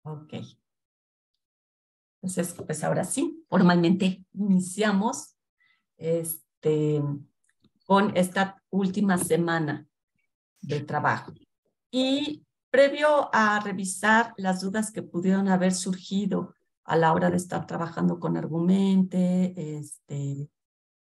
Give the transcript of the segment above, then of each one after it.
Ok. Entonces, pues ahora sí, formalmente iniciamos con esta última semana de trabajo. Y previo a revisar las dudas que pudieron haber surgido a la hora de estar trabajando con Argumente,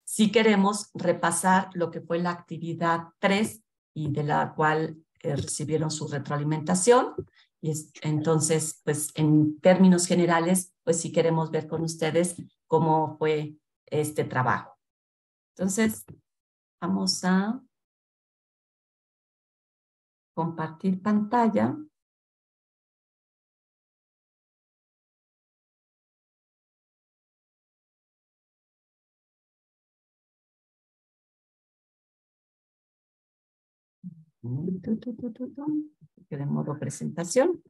sí queremos repasar lo que fue la actividad 3 y de la cual recibieron su retroalimentación. Y entonces, pues en términos generales, pues sí queremos ver con ustedes cómo fue este trabajo. Entonces, vamos a compartir pantalla. De modo presentación.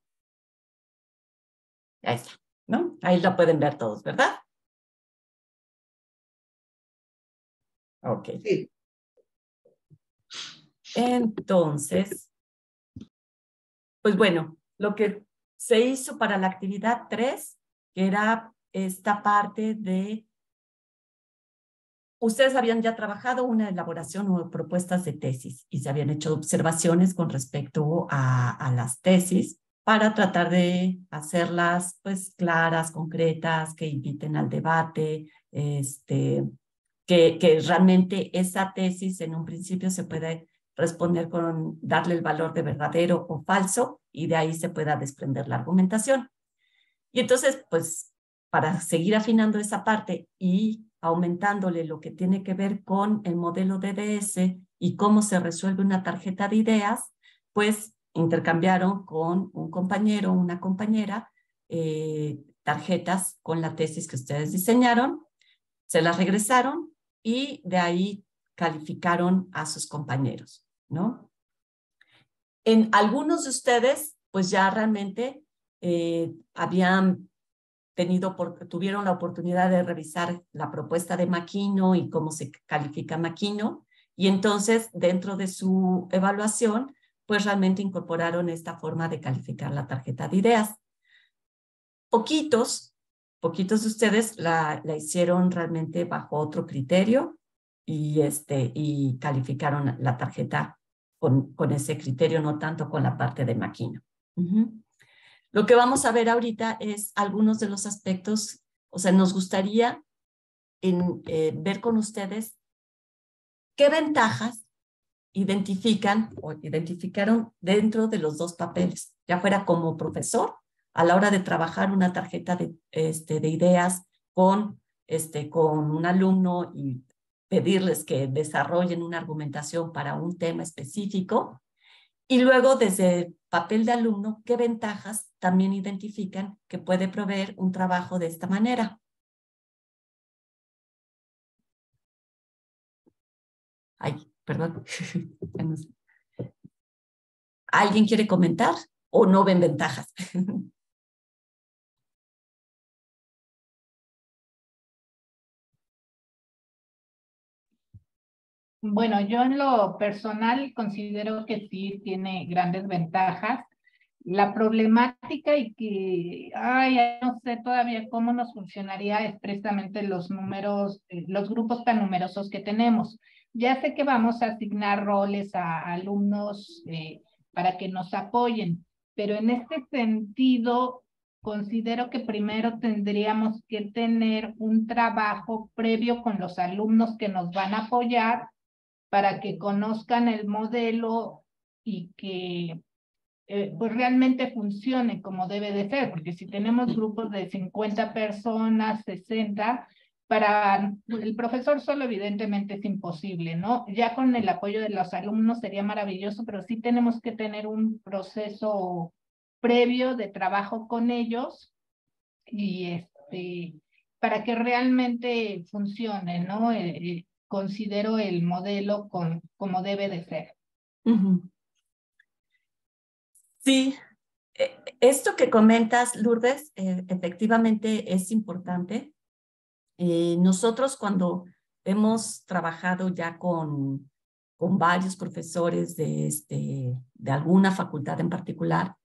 Ahí está, ¿no? Ahí lo pueden ver todos, ¿verdad? Ok. Sí. Entonces, pues bueno, lo que se hizo para la actividad 3, que era esta parte de, ustedes habían ya trabajado una elaboración o propuestas de tesis y se habían hecho observaciones con respecto a las tesis para tratar de hacerlas pues claras, concretas, que inviten al debate, que realmente esa tesis en un principio se puede responder con darle el valor de verdadero o falso y de ahí se pueda desprender la argumentación. Y entonces, pues, para seguir afinando esa parte y aumentándole lo que tiene que ver con el modelo DDS y cómo se resuelve una tarjeta de ideas, pues intercambiaron con un compañero o una compañera tarjetas con la tesis que ustedes diseñaron, se las regresaron y de ahí calificaron a sus compañeros, ¿no? En algunos de ustedes, pues ya realmente habían tuvieron la oportunidad de revisar la propuesta de Makino y cómo se califica Makino, y entonces dentro de su evaluación, pues realmente incorporaron esta forma de calificar la tarjeta de ideas. Poquitos de ustedes la hicieron realmente bajo otro criterio y calificaron la tarjeta con ese criterio, no tanto con la parte de Makino. Lo que vamos a ver ahorita es algunos de los aspectos, o sea, nos gustaría ver con ustedes qué ventajas identificaron dentro de los dos papeles, ya fuera como profesor, a la hora de trabajar una tarjeta de ideas con un alumno y pedirles que desarrollen una argumentación para un tema específico. Y luego, desde el papel de alumno, ¿qué ventajas también identifican que puede proveer un trabajo de esta manera? Ay, perdón. ¿Alguien quiere comentar o no ven ventajas? Bueno, yo en lo personal considero que sí tiene grandes ventajas. La problemática y que, no sé todavía cómo nos funcionaría es precisamente los números, los grupos tan numerosos que tenemos. Ya sé que vamos a asignar roles a alumnos para que nos apoyen, pero en este sentido considero que primero tendríamos que tener un trabajo previo con los alumnos que nos van a apoyar para que conozcan el modelo y que pues realmente funcione como debe de ser, porque si tenemos grupos de 50 personas, 60, para el profesor solo evidentemente es imposible, ¿no? Ya con el apoyo de los alumnos sería maravilloso, pero sí tenemos que tener un proceso previo de trabajo con ellos y para que realmente funcione, ¿no? Considero el modelo como debe de ser. Sí, esto que comentas, Lourdes, efectivamente es importante. Nosotros cuando hemos trabajado ya con varios profesores de alguna facultad en particular,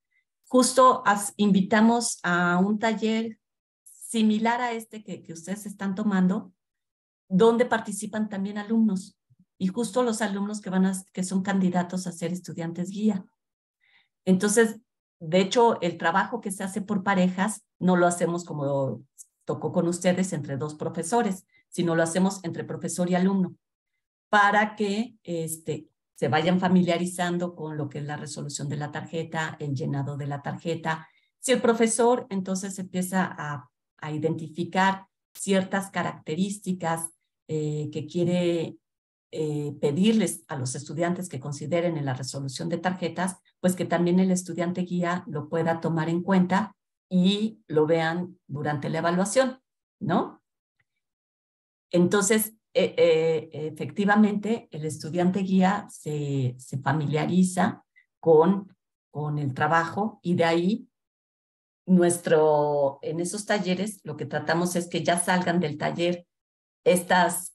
justo invitamos a un taller similar a este que ustedes están tomando, donde participan también alumnos, y justo los alumnos que son candidatos a ser estudiantes guía. Entonces, de hecho, el trabajo que se hace por parejas no lo hacemos como tocó con ustedes entre dos profesores, sino lo hacemos entre profesor y alumno, para que se vayan familiarizando con lo que es la resolución de la tarjeta, el llenado de la tarjeta. Si el profesor entonces empieza a identificar ciertas características que quiere pedirles a los estudiantes que consideren en la resolución de tarjetas, pues que también el estudiante guía lo pueda tomar en cuenta y lo vean durante la evaluación, ¿no? Entonces, efectivamente, el estudiante guía se familiariza con el trabajo, y de ahí en esos talleres lo que tratamos es que ya salgan del taller estas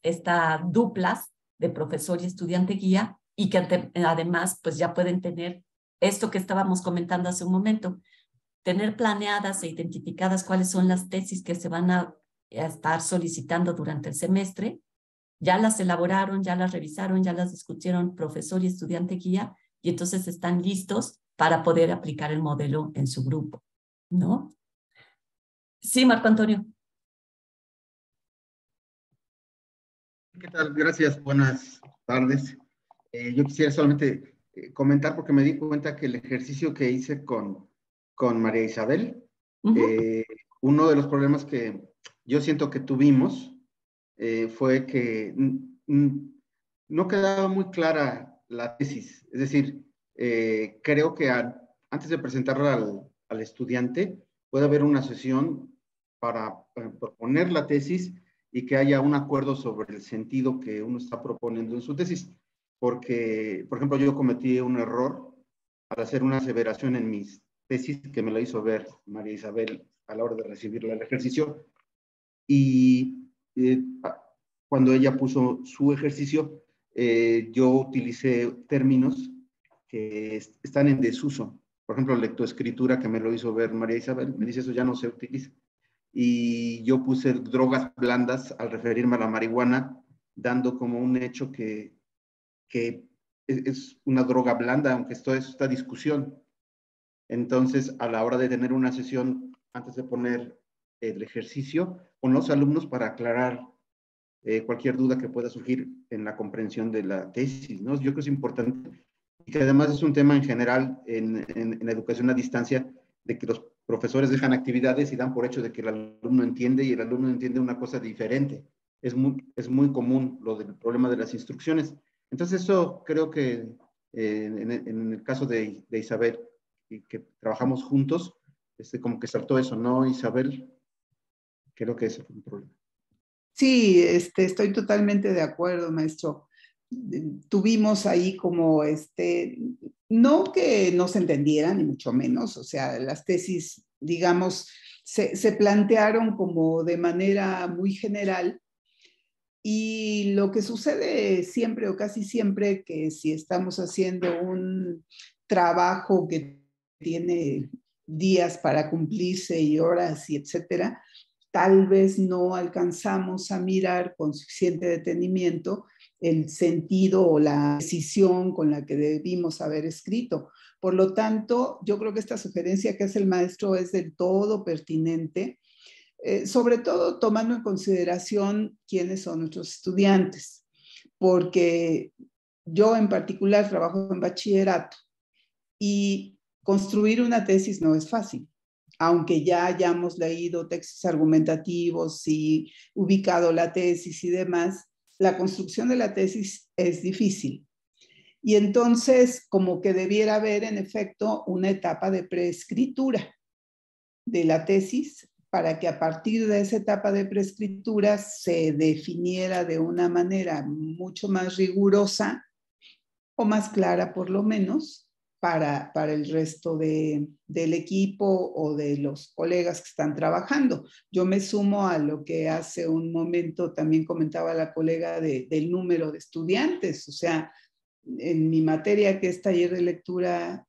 duplas de profesor y estudiante guía, y que además pues ya pueden tener esto que estábamos comentando hace un momento, tener planeadas e identificadas cuáles son las tesis que se van a estar solicitando durante el semestre. Ya las elaboraron, ya las revisaron, ya las discutieron profesor y estudiante guía, y entonces están listos para poder aplicar el modelo en su grupo, ¿no? Sí, Marco Antonio. ¿Qué tal? Gracias, buenas tardes. Yo quisiera solamente comentar, porque me di cuenta que el ejercicio que hice con María Isabel, uno de los problemas que yo siento que tuvimos fue que no quedaba muy clara la tesis. Es decir, creo que antes de presentarla al estudiante, puede haber una sesión para proponer la tesis y que haya un acuerdo sobre el sentido que uno está proponiendo en su tesis. Porque, por ejemplo, yo cometí un error al hacer una aseveración en mis tesis que me la hizo ver María Isabel a la hora de recibirla el ejercicio, y cuando ella puso su ejercicio, yo utilicé términos que están en desuso. Por ejemplo, lectoescritura, que me lo hizo ver María Isabel, me dice eso ya no se utiliza. Y yo puse drogas blandas al referirme a la marihuana, dando como un hecho que es una droga blanda, aunque esto es esta discusión. Entonces, a la hora de tener una sesión, antes de poner el ejercicio, con los alumnos para aclarar cualquier duda que pueda surgir en la comprensión de la tesis, ¿no? Yo creo que es importante, y que además es un tema en general en la educación a distancia, de que los profesores dejan actividades y dan por hecho de que el alumno entiende, y el alumno entiende una cosa diferente. Es muy común lo del problema de las instrucciones. Entonces eso creo que en el caso de Isabel, y que trabajamos juntos, como que saltó eso, ¿no, Isabel? Creo que ese fue un problema. Sí, estoy totalmente de acuerdo, maestro. Tuvimos ahí como, no que no se entendieran, ni mucho menos, o sea, las tesis, digamos, se plantearon como de manera muy general, y lo que sucede siempre o casi siempre, que si estamos haciendo un trabajo que tiene días para cumplirse y horas y etcétera, tal vez no alcanzamos a mirar con suficiente detenimiento el sentido o la decisión con la que debimos haber escrito. Por lo tanto, yo creo que esta sugerencia que hace el maestro es del todo pertinente, sobre todo tomando en consideración quiénes son nuestros estudiantes, porque yo en particular trabajo en bachillerato y construir una tesis no es fácil. Aunque ya hayamos leído textos argumentativos y ubicado la tesis y demás, la construcción de la tesis es difícil. Y entonces, como que debiera haber, en efecto, una etapa de preescritura de la tesis, para que a partir de esa etapa de preescritura se definiera de una manera mucho más rigurosa, o más clara por lo menos, para el resto del equipo o de los colegas que están trabajando. Yo me sumo a lo que hace un momento también comentaba la colega del número de estudiantes. O sea, en mi materia, que es taller de lectura,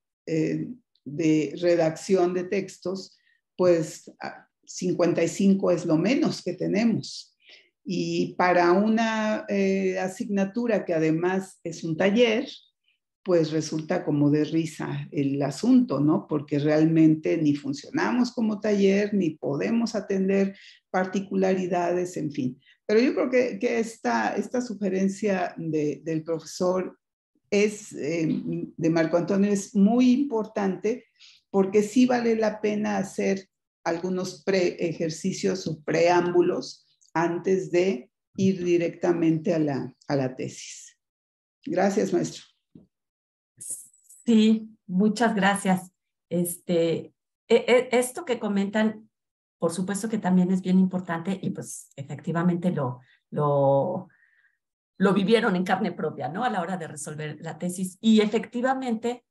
de redacción de textos, pues 55 es lo menos que tenemos. Y para una asignatura que además es un taller, pues resulta como de risa el asunto, ¿no? Porque realmente ni funcionamos como taller, ni podemos atender particularidades, en fin. Pero yo creo que esta sugerencia del profesor de Marco Antonio es muy importante, porque sí vale la pena hacer algunos ejercicios o preámbulos antes de ir directamente a la tesis. Gracias, maestro. Sí, muchas gracias. Esto que comentan, por supuesto que también es bien importante y pues efectivamente lo vivieron en carne propia, ¿no? A la hora de resolver la tesis. Y efectivamente,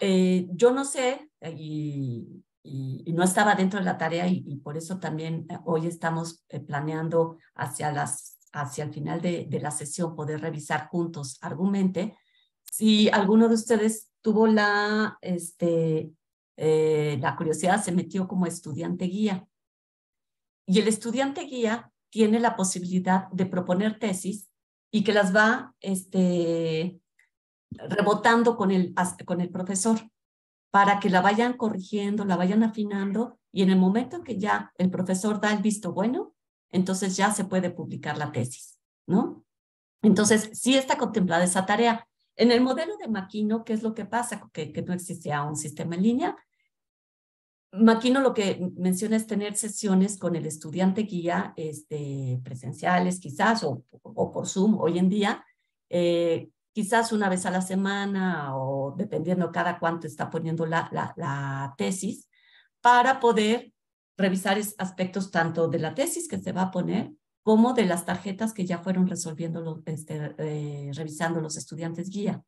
yo no sé, y no estaba dentro de la tarea y por eso también hoy estamos planeando hacia el final de la sesión poder revisar juntos Argumente. Si alguno de ustedes tuvo la curiosidad, se metió como estudiante guía. Y el estudiante guía tiene la posibilidad de proponer tesis y que las va rebotando con el profesor para que la vayan corrigiendo, la vayan afinando, y en el momento en que ya el profesor da el visto bueno, entonces ya se puede publicar la tesis, ¿no? Entonces, sí está contemplada esa tarea. En el modelo de Makino, ¿qué es lo que pasa? Que no existía un sistema en línea. Makino lo que menciona es tener sesiones con el estudiante guía presenciales quizás o por Zoom hoy en día, quizás una vez a la semana o dependiendo cada cuánto está poniendo la tesis, para poder revisar aspectos tanto de la tesis que se va a poner como de las tarjetas que ya fueron resolviendo, revisando los estudiantes guía.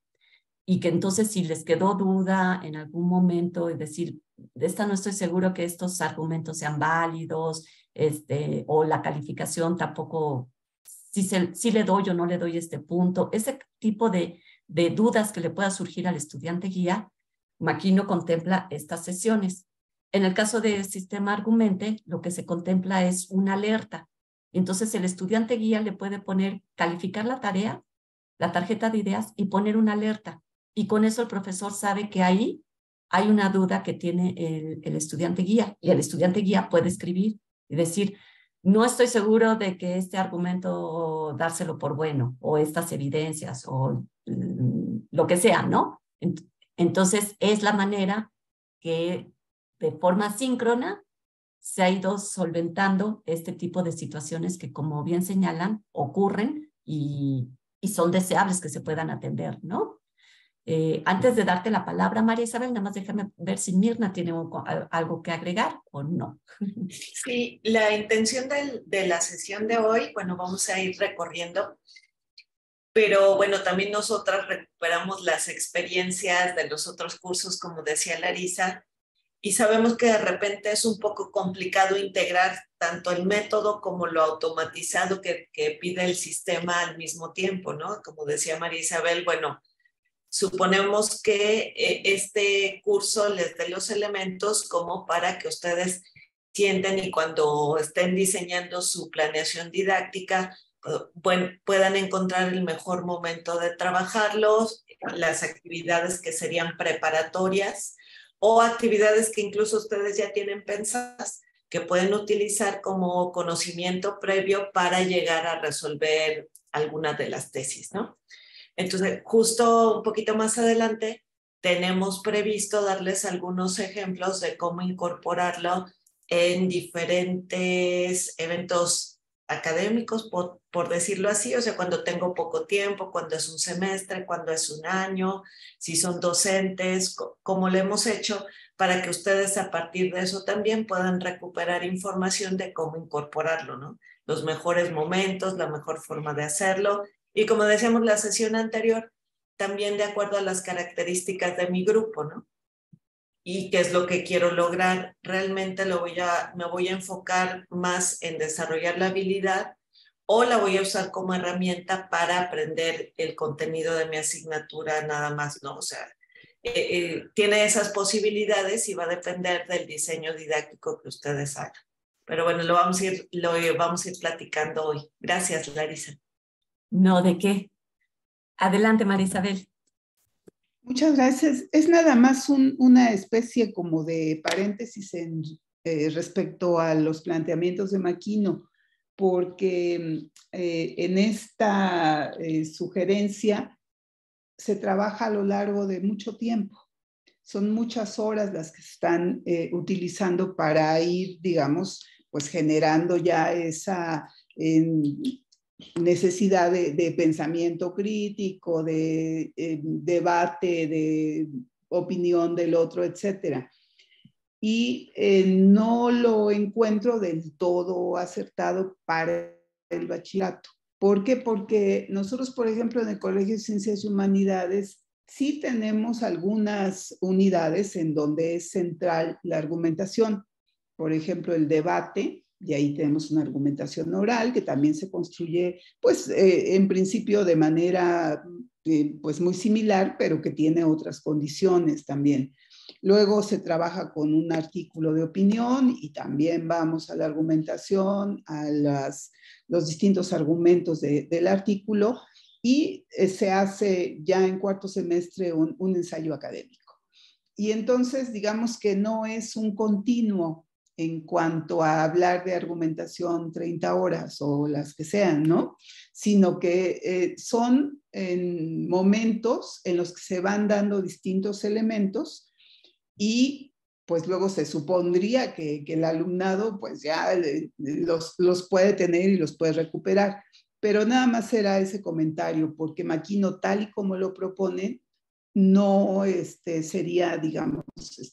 Y que entonces si les quedó duda en algún momento, es decir, de esta no estoy seguro que estos argumentos sean válidos, o la calificación tampoco, si le doy o no le doy este punto, ese tipo de dudas que le pueda surgir al estudiante guía, Makino contempla estas sesiones. En el caso del sistema Argumente, lo que se contempla es una alerta. Entonces el estudiante guía le puede calificar la tarea, la tarjeta de ideas y poner una alerta. Y con eso el profesor sabe que ahí hay una duda que tiene el estudiante guía, y el estudiante guía puede escribir y decir, no estoy seguro de que este argumento dárselo por bueno, o estas evidencias, o lo que sea, ¿no? Entonces es la manera que de forma síncrona se ha ido solventando este tipo de situaciones que, como bien señalan, ocurren y son deseables que se puedan atender, ¿no? Antes de darte la palabra, María Isabel, nada más déjame ver si Mirna tiene algo que agregar o no. Sí, la intención de la sesión de hoy, bueno, vamos a ir recorriendo, pero bueno, también nosotras recuperamos las experiencias de los otros cursos, como decía Larisa, y sabemos que de repente es un poco complicado integrar tanto el método como lo automatizado que pide el sistema al mismo tiempo, ¿no? Como decía María Isabel, bueno, suponemos que este curso les dé los elementos como para que ustedes sienten y cuando estén diseñando su planeación didáctica, puedan encontrar el mejor momento de trabajarlos, las actividades que serían preparatorias o actividades que incluso ustedes ya tienen pensadas, que pueden utilizar como conocimiento previo para llegar a resolver alguna de las tesis, ¿no? Entonces, justo un poquito más adelante, tenemos previsto darles algunos ejemplos de cómo incorporarlo en diferentes eventos académicos, por decirlo así, o sea, cuando tengo poco tiempo, cuando es un semestre, cuando es un año, si son docentes, como lo hemos hecho, para que ustedes a partir de eso también puedan recuperar información de cómo incorporarlo, ¿no? Los mejores momentos, la mejor forma de hacerlo. Y como decíamos la sesión anterior, también de acuerdo a las características de mi grupo, ¿no? Y qué es lo que quiero lograr. Realmente me voy a enfocar más en desarrollar la habilidad o la voy a usar como herramienta para aprender el contenido de mi asignatura nada más, ¿no? O sea, tiene esas posibilidades y va a depender del diseño didáctico que ustedes hagan. Pero bueno, lo vamos a ir platicando hoy. Gracias, Larisa. No, ¿de qué? Adelante, María Isabel. Muchas gracias. Es nada más una especie como de paréntesis respecto a los planteamientos de Makino, porque en esta sugerencia se trabaja a lo largo de mucho tiempo. Son muchas horas las que se están utilizando para ir, digamos, pues generando ya esa necesidad de pensamiento crítico, de debate, de opinión del otro, etcétera. Y no lo encuentro del todo acertado para el bachillerato. ¿Por qué? Porque nosotros, por ejemplo, en el Colegio de Ciencias y Humanidades, sí tenemos algunas unidades en donde es central la argumentación. Por ejemplo, el debate, y ahí tenemos una argumentación oral que también se construye, pues, en principio de manera, pues, muy similar, pero que tiene otras condiciones también. Luego se trabaja con un artículo de opinión y también vamos a la argumentación, a los distintos argumentos del artículo y se hace ya en cuarto semestre un ensayo académico. Y entonces, digamos que no es un continuo en cuanto a hablar de argumentación 30 horas o las que sean, ¿no? Sino que son en momentos en los que se van dando distintos elementos y pues luego se supondría que el alumnado pues ya los puede tener y los puede recuperar. Pero nada más será ese comentario, porque Makino, tal y como lo propone, no sería, digamos,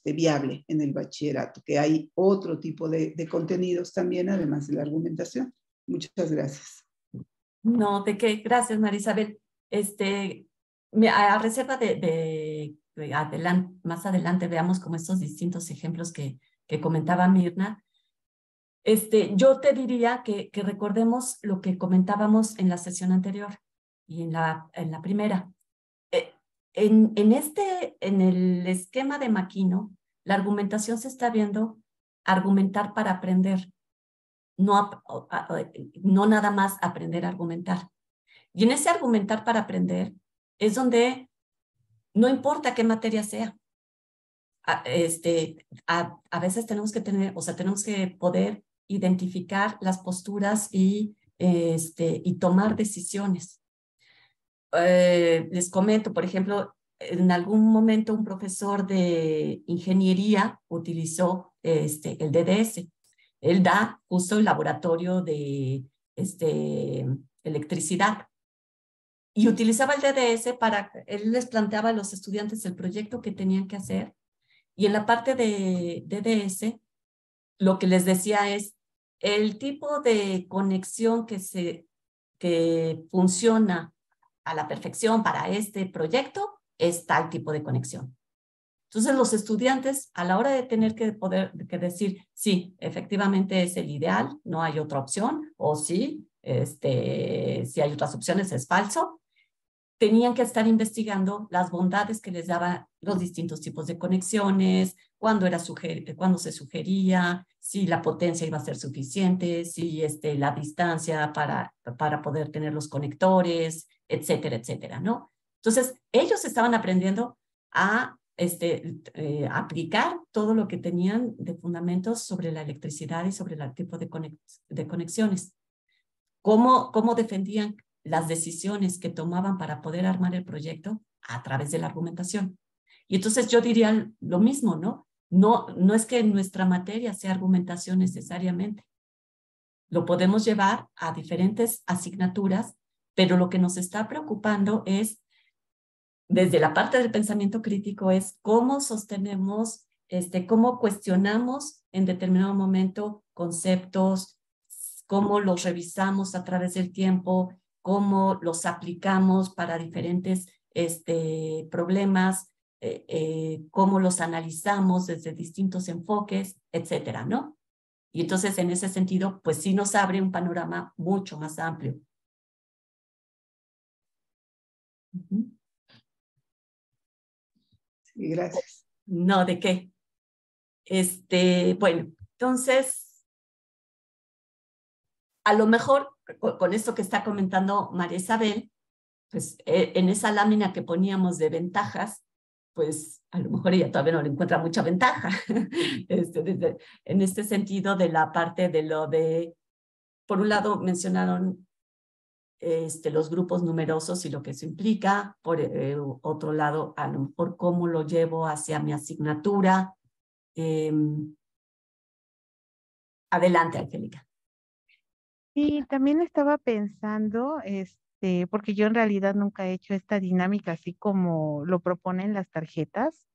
viable en el bachillerato, que hay otro tipo de contenidos también, además de la argumentación. Muchas gracias. No, ¿de qué? Gracias, María Isabel. A reserva de más adelante veamos como estos distintos ejemplos que comentaba Mirna. Yo te diría que recordemos lo que comentábamos en la sesión anterior y en la primera. En el esquema de Makino, la argumentación se está viendo argumentar para aprender, no nada más aprender a argumentar. Y en ese argumentar para aprender es donde no importa qué materia sea. A veces tenemos que tenemos que poder identificar las posturas y tomar decisiones. Les comento, por ejemplo, en algún momento un profesor de ingeniería utilizó el DDS. Él da justo el laboratorio de electricidad y utilizaba el DDS él les planteaba a los estudiantes el proyecto que tenían que hacer y en la parte de DDS lo que les decía es el tipo de conexión que funciona a la perfección para este proyecto es tal tipo de conexión. Entonces los estudiantes a la hora de tener que decir sí, efectivamente es el ideal, no hay otra opción, o sí, si hay otras opciones es falso, tenían que estar investigando las bondades que les daban los distintos tipos de conexiones, cuándo se sugería, si la potencia iba a ser suficiente, si la distancia para poder tener los conectores, etcétera, etcétera, ¿no? Entonces, ellos estaban aprendiendo a aplicar todo lo que tenían de fundamentos sobre la electricidad y sobre el tipo de conexiones. ¿Cómo defendían las decisiones que tomaban para poder armar el proyecto? A través de la argumentación. Y entonces yo diría lo mismo, ¿no? No es que nuestra materia sea argumentación necesariamente. Lo podemos llevar a diferentes asignaturas, pero lo que nos está preocupando es, desde la parte del pensamiento crítico, es cómo sostenemos, cómo cuestionamos en determinado momento conceptos, cómo los revisamos a través del tiempo, cómo los aplicamos para diferentes problemas, cómo los analizamos desde distintos enfoques, etcétera, ¿no? Y entonces, en ese sentido, pues sí nos abre un panorama mucho más amplio. Gracias. No, ¿de qué? Bueno, entonces, a lo mejor con esto que está comentando María Isabel, pues en esa lámina que poníamos de ventajas, pues a lo mejor ella todavía no le encuentra mucha ventaja. En este sentido de la parte de lo de, por un lado mencionaron los grupos numerosos y lo que eso implica, por otro lado, a lo mejor cómo lo llevo hacia mi asignatura. Adelante, Angélica. Sí, también estaba pensando, porque yo en realidad nunca he hecho esta dinámica así como lo proponen las tarjetas.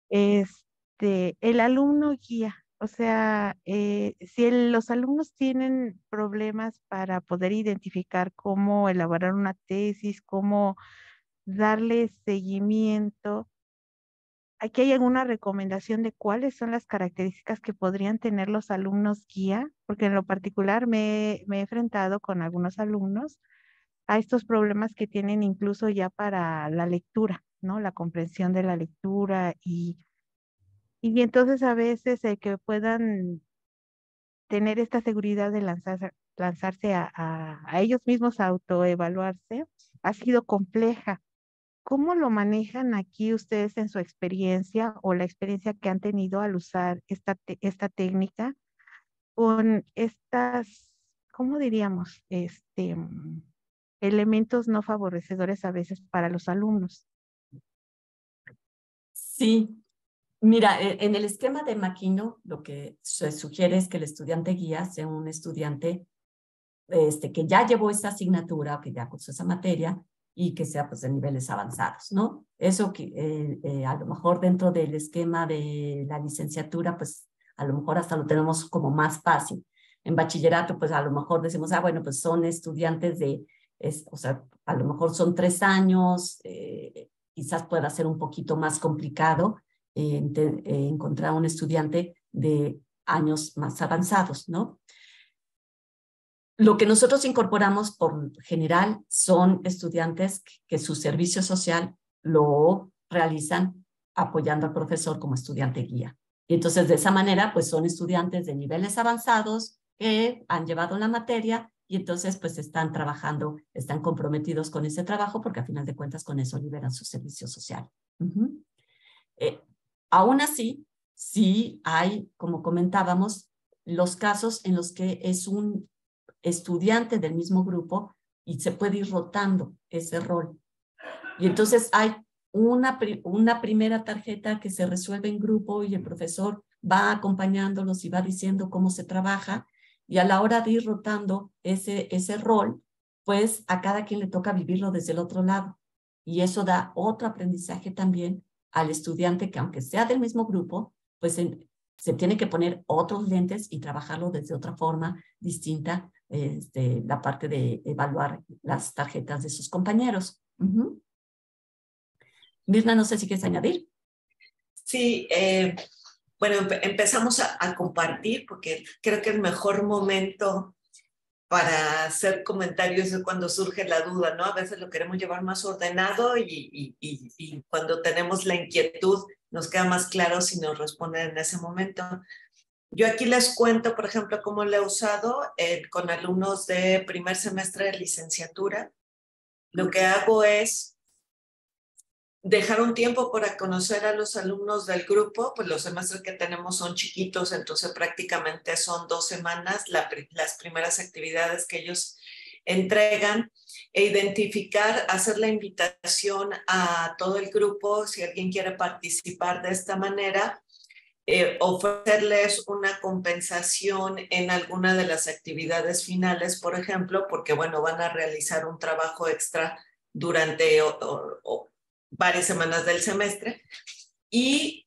El alumno guía, o sea, si los alumnos tienen problemas para poder identificar cómo elaborar una tesis, cómo darle seguimiento, ¿aquí hay alguna recomendación de cuáles son las características que podrían tener los alumnos guía? Porque en lo particular me he enfrentado con algunos alumnos a estos problemas que tienen incluso ya para la lectura, ¿no? La comprensión de la lectura y entonces a veces el que puedan tener esta seguridad de lanzarse a ellos mismos a autoevaluarse ha sido compleja. ¿Cómo lo manejan aquí ustedes en su experiencia o la experiencia que han tenido al usar esta técnica con estas, ¿cómo diríamos? Elementos no favorecedores a veces para los alumnos. Sí, mira, en el esquema de Makino, lo que se sugiere es que el estudiante guía sea un estudiante que ya llevó esta asignatura o que ya cursó esa materia y que sea pues de niveles avanzados, ¿no? Eso que a lo mejor dentro del esquema de la licenciatura, pues a lo mejor hasta lo tenemos como más fácil. En bachillerato, pues a lo mejor decimos, bueno, pues son estudiantes o sea, a lo mejor son 3 años, quizás pueda ser un poquito más complicado encontrar un estudiante de años más avanzados, ¿no? Lo que nosotros incorporamos por general son estudiantes que su servicio social lo realizan apoyando al profesor como estudiante guía. Y entonces de esa manera pues son estudiantes de niveles avanzados que han llevado la materia y entonces pues están trabajando, están comprometidos con ese trabajo porque a final de cuentas con eso liberan su servicio social. Aún así, sí hay, como comentábamos, los casos en los que es un estudiante del mismo grupo y se puede ir rotando ese rol. Y entonces hay una primera tarjeta que se resuelve en grupo y el profesor va acompañándolos y va diciendo cómo se trabaja y a la hora de ir rotando ese rol, pues a cada quien le toca vivirlo desde el otro lado. Y eso da otro aprendizaje también al estudiante que aunque sea del mismo grupo, pues se tiene que poner otros lentes y trabajarlo desde otra forma distinta, la parte de evaluar las tarjetas de sus compañeros. Mirna, no sé si quieres añadir. Sí, bueno, empezamos a compartir porque creo que el mejor momento para hacer comentarios es cuando surge la duda, ¿no? A veces lo queremos llevar más ordenado y cuando tenemos la inquietud nos queda más claro si nos responden en ese momento. Yo aquí les cuento, por ejemplo, cómo lo he usado con alumnos de primer semestre de licenciatura. Lo que hago es dejar un tiempo para conocer a los alumnos del grupo, pues los semestres que tenemos son chiquitos, entonces prácticamente son 2 semanas las primeras actividades que ellos entregan e identificar, hacer la invitación a todo el grupo, si alguien quiere participar de esta manera, ofrecerles una compensación en alguna de las actividades finales, por ejemplo, porque bueno, van a realizar un trabajo extra durante varias semanas del semestre y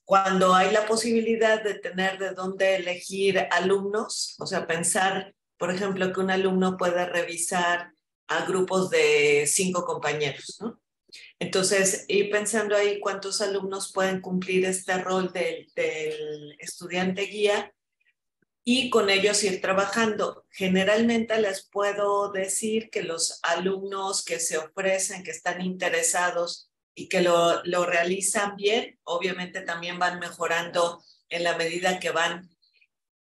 cuando hay la posibilidad de tener de dónde elegir alumnos, o sea, pensar, por ejemplo, que un alumno puede revisar a grupos de 5 compañeros, ¿no? Entonces, ir pensando ahí cuántos alumnos pueden cumplir este rol del estudiante guía y con ellos ir trabajando. Generalmente les puedo decir que los alumnos que se ofrecen, que están interesados y que lo realizan bien. Obviamente también van mejorando en la medida que van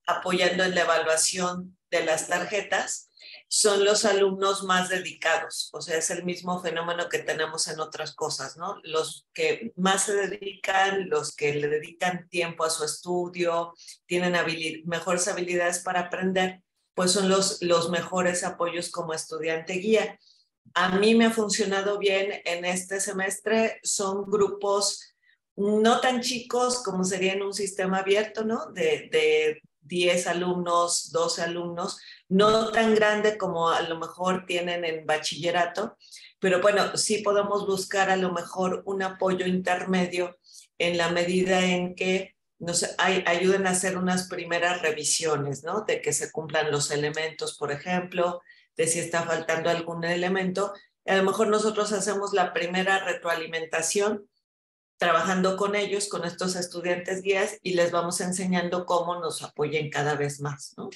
apoyando en la evaluación de las tarjetas, son los alumnos más dedicados. O sea, es el mismo fenómeno que tenemos en otras cosas, ¿no? Los que más se dedican, los que le dedican tiempo a su estudio, tienen mejores habilidades para aprender, pues son los mejores apoyos como estudiante guía. A mí me ha funcionado bien en este semestre, son grupos no tan chicos como sería en un sistema abierto, ¿no? De 10 alumnos, 12 alumnos, no tan grande como a lo mejor tienen en bachillerato, pero bueno, sí podemos buscar a lo mejor un apoyo intermedio en la medida en que nos ayuden a hacer unas primeras revisiones, ¿no? De que se cumplan los elementos, por ejemplo, de si está faltando algún elemento. A lo mejor nosotros hacemos la primera retroalimentación trabajando con ellos, con estos estudiantes guías, y les vamos enseñando cómo nos apoyen cada vez más, ¿no?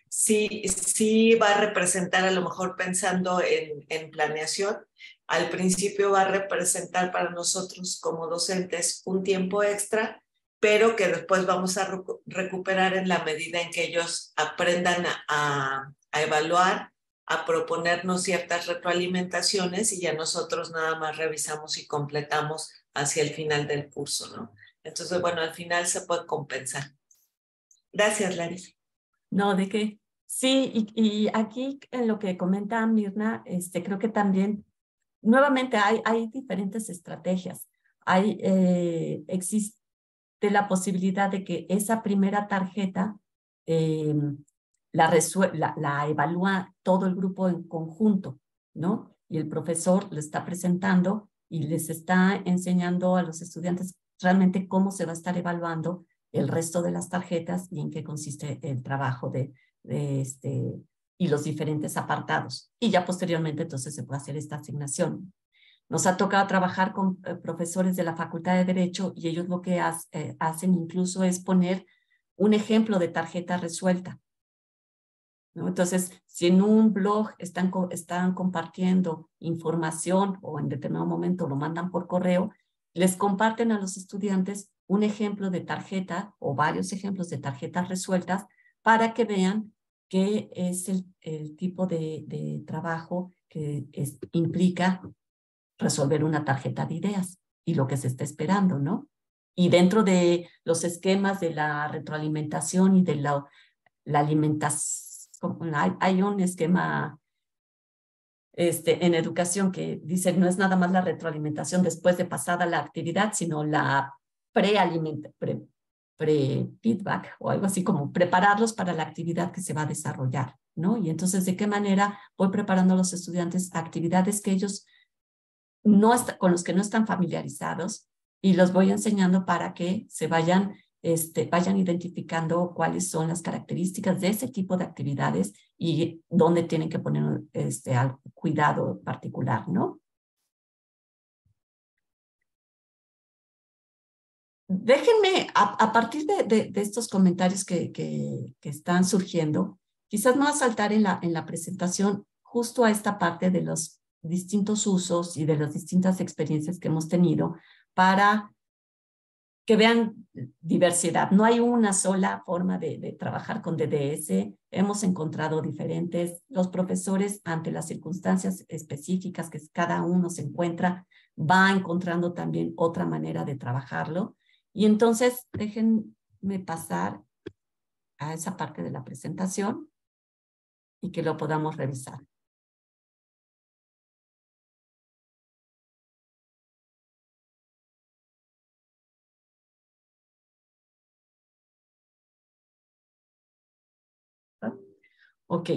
Sí va a representar, a lo mejor pensando en planeación, al principio va a representar para nosotros como docentes un tiempo extra, pero que después vamos a recuperar en la medida en que ellos aprendan a evaluar, a proponernos ciertas retroalimentaciones, y ya nosotros nada más revisamos y completamos hacia el final del curso, ¿no? Entonces, bueno, al final se puede compensar. Gracias, Larisa. No, ¿de qué? Sí, y aquí en lo que comenta Mirna, creo que también, nuevamente hay diferentes estrategias. Existe la posibilidad de que esa primera tarjeta la evalúa todo el grupo en conjunto, ¿no? Y el profesor le está presentando y les está enseñando a los estudiantes realmente cómo se va a estar evaluando el resto de las tarjetas y en qué consiste el trabajo y los diferentes apartados. Y ya posteriormente entonces se puede hacer esta asignación. Nos ha tocado trabajar con profesores de la Facultad de Derecho y ellos lo que hacen incluso es poner un ejemplo de tarjeta resuelta, ¿no? Entonces, si en un blog están compartiendo información o en determinado momento lo mandan por correo, les comparten a los estudiantes un ejemplo de tarjeta o varios ejemplos de tarjetas resueltas para que vean qué es el tipo de trabajo que implica resolver una tarjeta de ideas y lo que se está esperando, ¿no? Y dentro de los esquemas de la retroalimentación y de la alimentación, hay un esquema en educación que dice no es nada más la retroalimentación después de pasada la actividad, sino la pre-feedback o algo así como prepararlos para la actividad que se va a desarrollar, ¿no? Y entonces, ¿de qué manera voy preparando a los estudiantes a actividades que ellos con los que no están familiarizados y los voy enseñando para que se vayan identificando cuáles son las características de ese tipo de actividades y dónde tienen que poner cuidado particular, ¿no? Déjenme, a partir de estos comentarios que están surgiendo, quizás me voy a saltar en la presentación justo a esta parte de los distintos usos y de las distintas experiencias que hemos tenido para que vean diversidad. No hay una sola forma de trabajar con DDS. Hemos encontrado diferentes. Los profesores, ante las circunstancias específicas que cada uno se encuentra, va encontrando también otra manera de trabajarlo. Y entonces, déjenme pasar a esa parte de la presentación y que lo podamos revisar. Ok.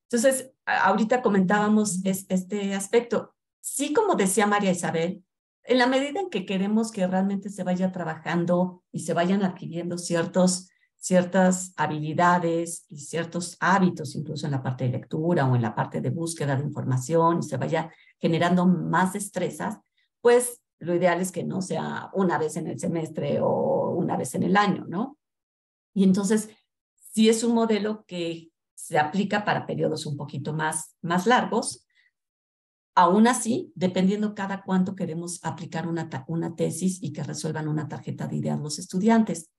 Entonces, ahorita comentábamos este aspecto. Sí, como decía María Isabel, en la medida en que queremos que realmente se vaya trabajando y se vayan adquiriendo ciertas habilidades y ciertos hábitos, incluso en la parte de lectura o en la parte de búsqueda de información, y se vaya generando más destrezas, pues lo ideal es que no sea una vez en el semestre o una vez en el año, ¿no? Y entonces, sí es un modelo que se aplica para periodos un poquito más largos, Aún así, dependiendo cada cuánto queremos aplicar una tesis y que resuelvan una tarjeta de ideas los estudiantes.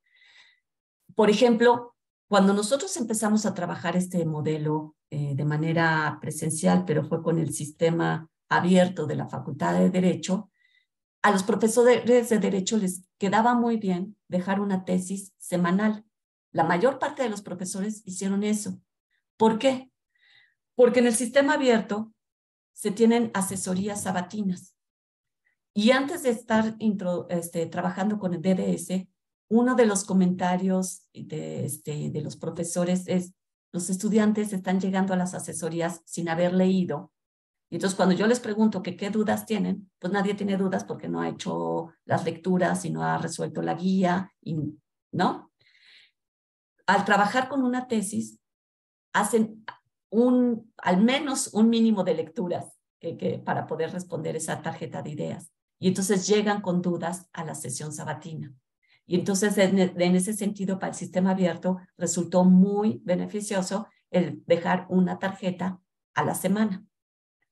Por ejemplo, cuando nosotros empezamos a trabajar este modelo de manera presencial, pero fue con el sistema abierto de la Facultad de Derecho, a los profesores de Derecho les quedaba muy bien dejar una tesis semanal. La mayor parte de los profesores hicieron eso. ¿Por qué? Porque en el sistema abierto se tienen asesorías sabatinas. Y antes de estar trabajando con el DDS, uno de los comentarios de los profesores es: los estudiantes están llegando a las asesorías sin haber leído. Y entonces cuando yo les pregunto que qué dudas tienen, pues nadie tiene dudas porque no ha hecho las lecturas y no ha resuelto la guía, ¿no? Al trabajar con una tesis, hacen al menos un mínimo de lecturas para poder responder esa tarjeta de ideas. Y entonces llegan con dudas a la sesión sabatina. Y entonces, en ese sentido, para el sistema abierto, resultó muy beneficioso el dejar una tarjeta a la semana.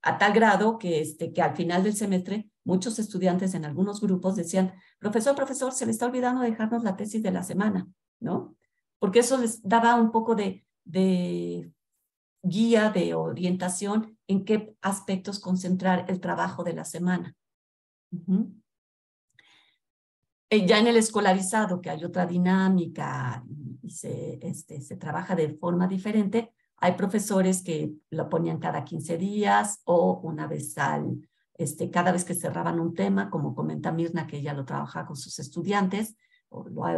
A tal grado que al final del semestre, muchos estudiantes en algunos grupos decían: profesor, se le está olvidando dejarnos la tesis de la semana, ¿no? Porque eso les daba un poco de guía, de orientación en qué aspectos concentrar el trabajo de la semana. Ya en el escolarizado, que hay otra dinámica y se trabaja de forma diferente, hay profesores que lo ponían cada 15 días o una vez cada vez que cerraban un tema, como comenta Mirna, que ella lo trabaja con sus estudiantes, o lo ha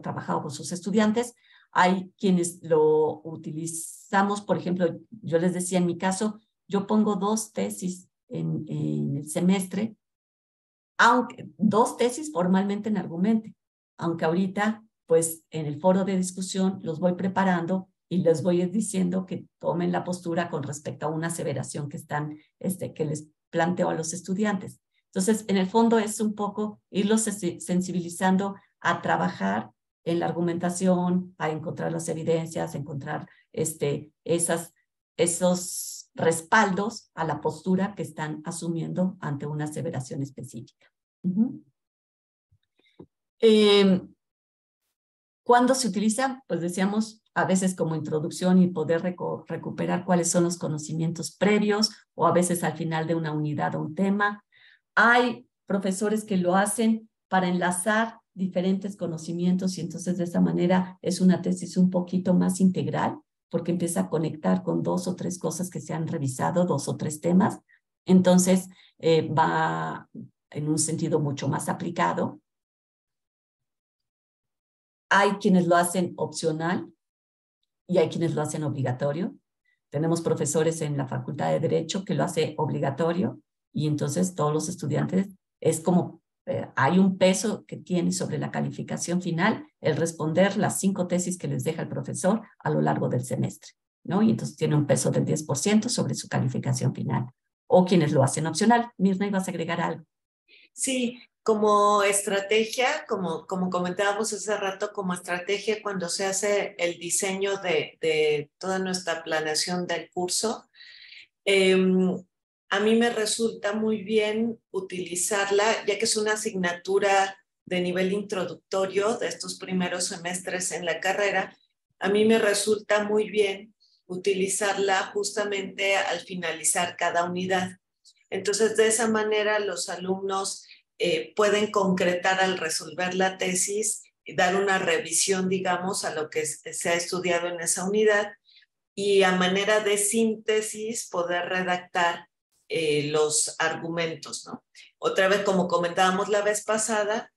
trabajado con sus estudiantes. Hay quienes lo utilizamos, por ejemplo, yo les decía, en mi caso, yo pongo 2 tesis en el semestre, aunque 2 tesis formalmente en Argumente, aunque ahorita, pues en el foro de discusión los voy preparando y les voy diciendo que tomen la postura con respecto a una aseveración que les planteo a los estudiantes. Entonces, en el fondo es un poco irlos sensibilizando a trabajar en la argumentación, a encontrar las evidencias, encontrar esos respaldos a la postura que están asumiendo ante una aseveración específica. ¿Cuándo se utiliza? Pues decíamos, a veces como introducción y poder recuperar cuáles son los conocimientos previos, o a veces al final de una unidad o un tema. Hay profesores que lo hacen para enlazar diferentes conocimientos y entonces de esa manera es una tesis un poquito más integral, porque empieza a conectar con 2 o 3 cosas que se han revisado, 2 o 3 temas. Entonces va en un sentido mucho más aplicado. Hay quienes lo hacen opcional y hay quienes lo hacen obligatorio. Tenemos profesores en la Facultad de Derecho que lo hace obligatorio y entonces todos los estudiantes es como hay un peso que tiene sobre la calificación final el responder las 5 tesis que les deja el profesor a lo largo del semestre, ¿no? Y entonces tiene un peso del 10% sobre su calificación final. O quienes lo hacen opcional. Mirna, ¿ibas a agregar algo? Sí, como estrategia, como comentábamos hace rato, como estrategia cuando se hace el diseño de toda nuestra planeación del curso, a mí me resulta muy bien utilizarla, ya que es una asignatura de nivel introductorio de estos primeros semestres en la carrera. A mí me resulta muy bien utilizarla justamente al finalizar cada unidad. Entonces, de esa manera, los alumnos pueden concretar al resolver la tesis, dar una revisión, digamos, a lo que se ha estudiado en esa unidad y a manera de síntesis poder redactar los argumentos, ¿no? Otra vez, como comentábamos la vez pasada,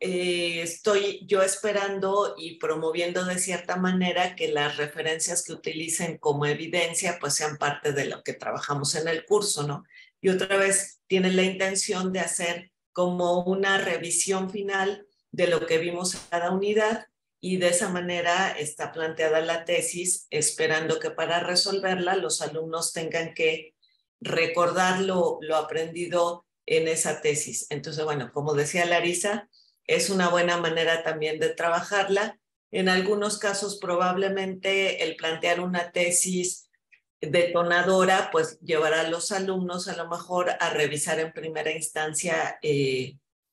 estoy yo esperando y promoviendo de cierta manera que las referencias que utilicen como evidencia pues sean parte de lo que trabajamos en el curso, ¿no? Y otra vez tienen la intención de hacer como una revisión final de lo que vimos en cada unidad y de esa manera está planteada la tesis, esperando que para resolverla los alumnos tengan que recordar lo aprendido en esa tesis. Entonces, bueno, como decía Larisa, es una buena manera también de trabajarla. En algunos casos probablemente el plantear una tesis detonadora, pues llevará a los alumnos a lo mejor a revisar en primera instancia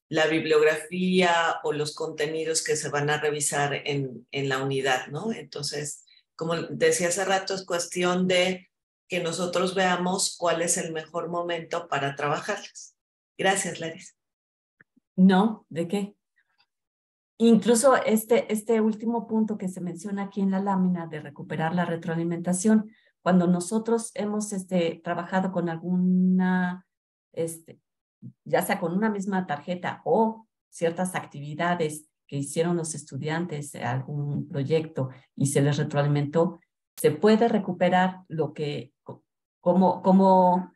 la bibliografía o los contenidos que se van a revisar en la unidad, ¿no? Entonces, como decía hace rato, es cuestión de que nosotros veamos cuál es el mejor momento para trabajarlas. Gracias, Larisa. No, ¿de qué? Incluso este último punto que se menciona aquí en la lámina de recuperar la retroalimentación, cuando nosotros hemos trabajado con alguna, ya sea con una misma tarjeta o ciertas actividades que hicieron los estudiantes, algún proyecto y se les retroalimentó, se puede recuperar lo que, como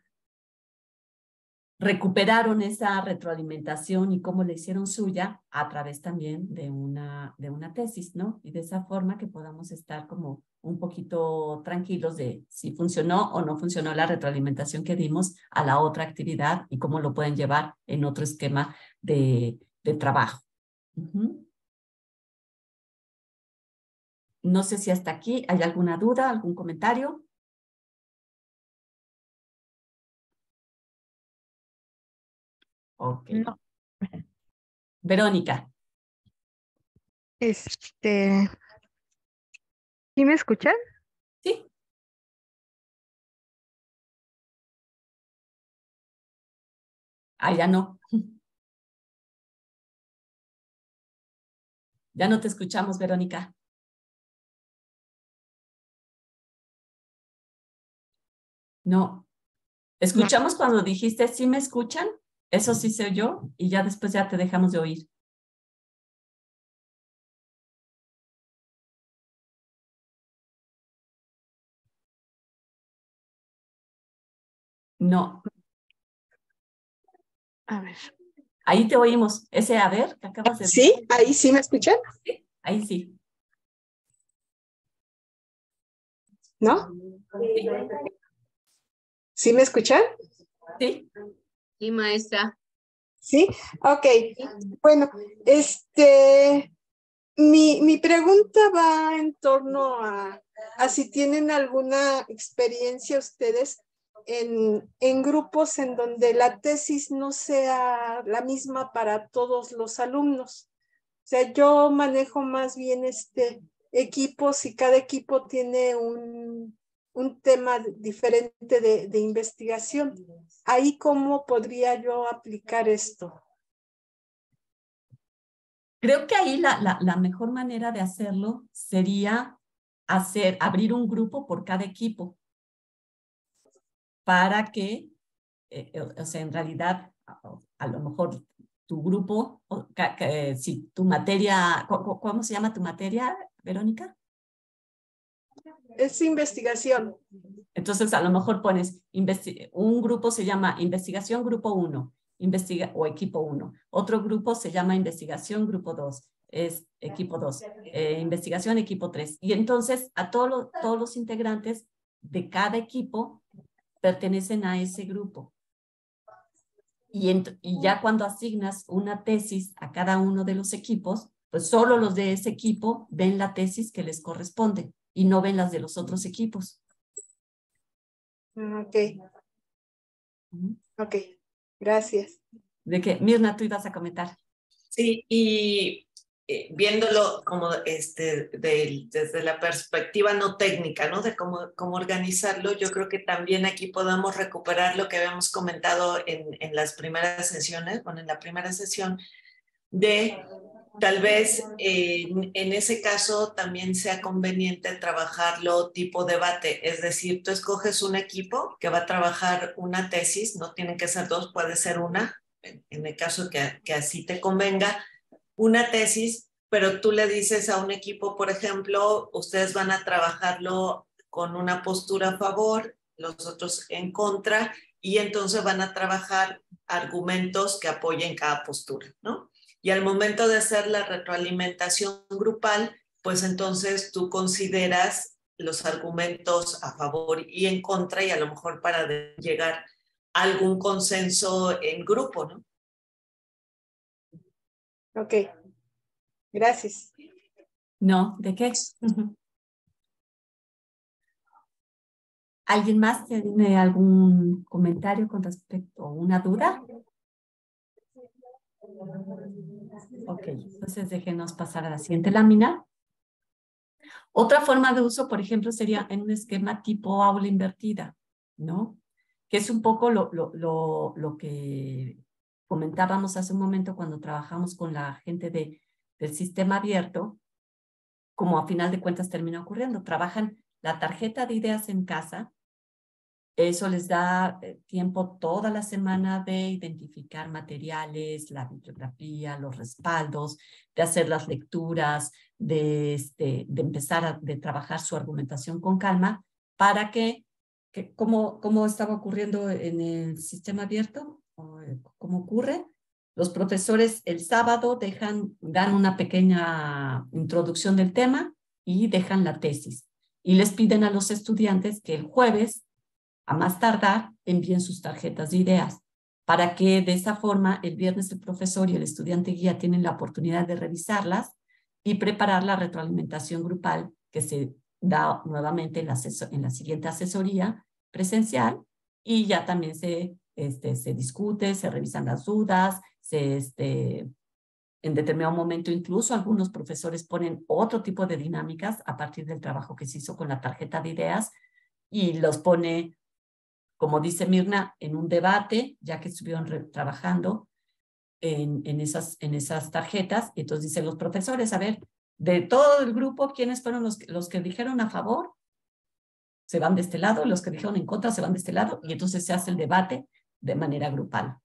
recuperaron esa retroalimentación y cómo la hicieron suya a través también de una tesis, ¿no? Y de esa forma que podamos estar como un poquito tranquilos de si funcionó o no funcionó la retroalimentación que dimos a la otra actividad y cómo lo pueden llevar en otro esquema de trabajo. No sé si hasta aquí hay alguna duda, algún comentario. Ok. No. Verónica. ¿Sí me escuchan? Sí. Ah, ya no. Ya no te escuchamos, Verónica. No. Escuchamos cuando dijiste, ¿sí me escuchan? Eso sí se oyó y ya después ya te dejamos de oír. No. A ver. Ahí te oímos. Ese a ver que acabas de decir. Sí, ahí sí me escuchan. Sí, ahí sí. ¿No? Sí. ¿Sí me escuchan? Sí. Sí, maestra. Sí, ok. Bueno, mi pregunta va en torno a si tienen alguna experiencia ustedes en grupos en donde la tesis no sea la misma para todos los alumnos. O sea, yo manejo más bien equipos y cada equipo tiene un tema diferente de investigación. Ahí, ¿cómo podría yo aplicar esto? Creo que ahí la mejor manera de hacerlo sería abrir un grupo por cada equipo para que, o sea, en realidad, a lo mejor tu grupo, si tu materia, ¿cómo se llama tu materia, Verónica? Es investigación. Entonces, a lo mejor pones, un grupo se llama Investigación Grupo 1, o Equipo 1. Otro grupo se llama Investigación Grupo 2, es Equipo 2. Investigación Equipo 3. Y entonces, a todos los integrantes de cada equipo pertenecen a ese grupo. Y ya cuando asignas una tesis a cada uno de los equipos, pues solo los de ese equipo ven la tesis que les corresponde y no ven las de los otros equipos. Ok. Ok, gracias. De que, Mirna, tú ibas a comentar. Sí, y viéndolo como desde la perspectiva no técnica, ¿no? De cómo organizarlo, yo creo que también aquí podemos recuperar lo que habíamos comentado en las primeras sesiones, bueno, en la primera sesión, de tal vez en ese caso también sea conveniente trabajarlo tipo debate, es decir, tú escoges un equipo que va a trabajar una tesis, no tienen que ser dos, puede ser una, en el caso que así te convenga, una tesis, pero tú le dices a un equipo, por ejemplo, ustedes van a trabajarlo con una postura a favor, los otros en contra, y entonces van a trabajar argumentos que apoyen cada postura, ¿no? Y al momento de hacer la retroalimentación grupal, pues entonces tú consideras los argumentos a favor y en contra y a lo mejor para llegar a algún consenso en grupo, ¿no? Ok, gracias. No, ¿de qué? ¿Alguien más tiene algún comentario con respecto a una duda? Ok, entonces déjenos pasar a la siguiente lámina. Otra forma de uso, por ejemplo, sería en un esquema tipo aula invertida, ¿no? Que es un poco lo que comentábamos hace un momento cuando trabajamos con la gente del sistema abierto, como a final de cuentas termina ocurriendo. Trabajan la tarjeta de ideas en casa. Eso les da tiempo toda la semana de identificar materiales, la bibliografía, los respaldos, de hacer las lecturas, de empezar a trabajar su argumentación con calma para que como estaba ocurriendo en el sistema abierto, ¿cómo ocurre? Los profesores el sábado dan una pequeña introducción del tema y dejan la tesis. Y les piden a los estudiantes que el jueves, a más tardar, envíen sus tarjetas de ideas, para que de esa forma el viernes el profesor y el estudiante guía tienen la oportunidad de revisarlas y preparar la retroalimentación grupal que se da nuevamente en la siguiente asesoría presencial, y ya también se discute, se revisan las dudas, en determinado momento incluso algunos profesores ponen otro tipo de dinámicas a partir del trabajo que se hizo con la tarjeta de ideas y los pone, como dice Mirna, en un debate, ya que estuvieron trabajando en esas tarjetas. Y entonces dicen los profesores, a ver, de todo el grupo, ¿quiénes fueron los que dijeron a favor? Se van de este lado, los que dijeron en contra se van de este lado, y entonces se hace el debate de manera grupal.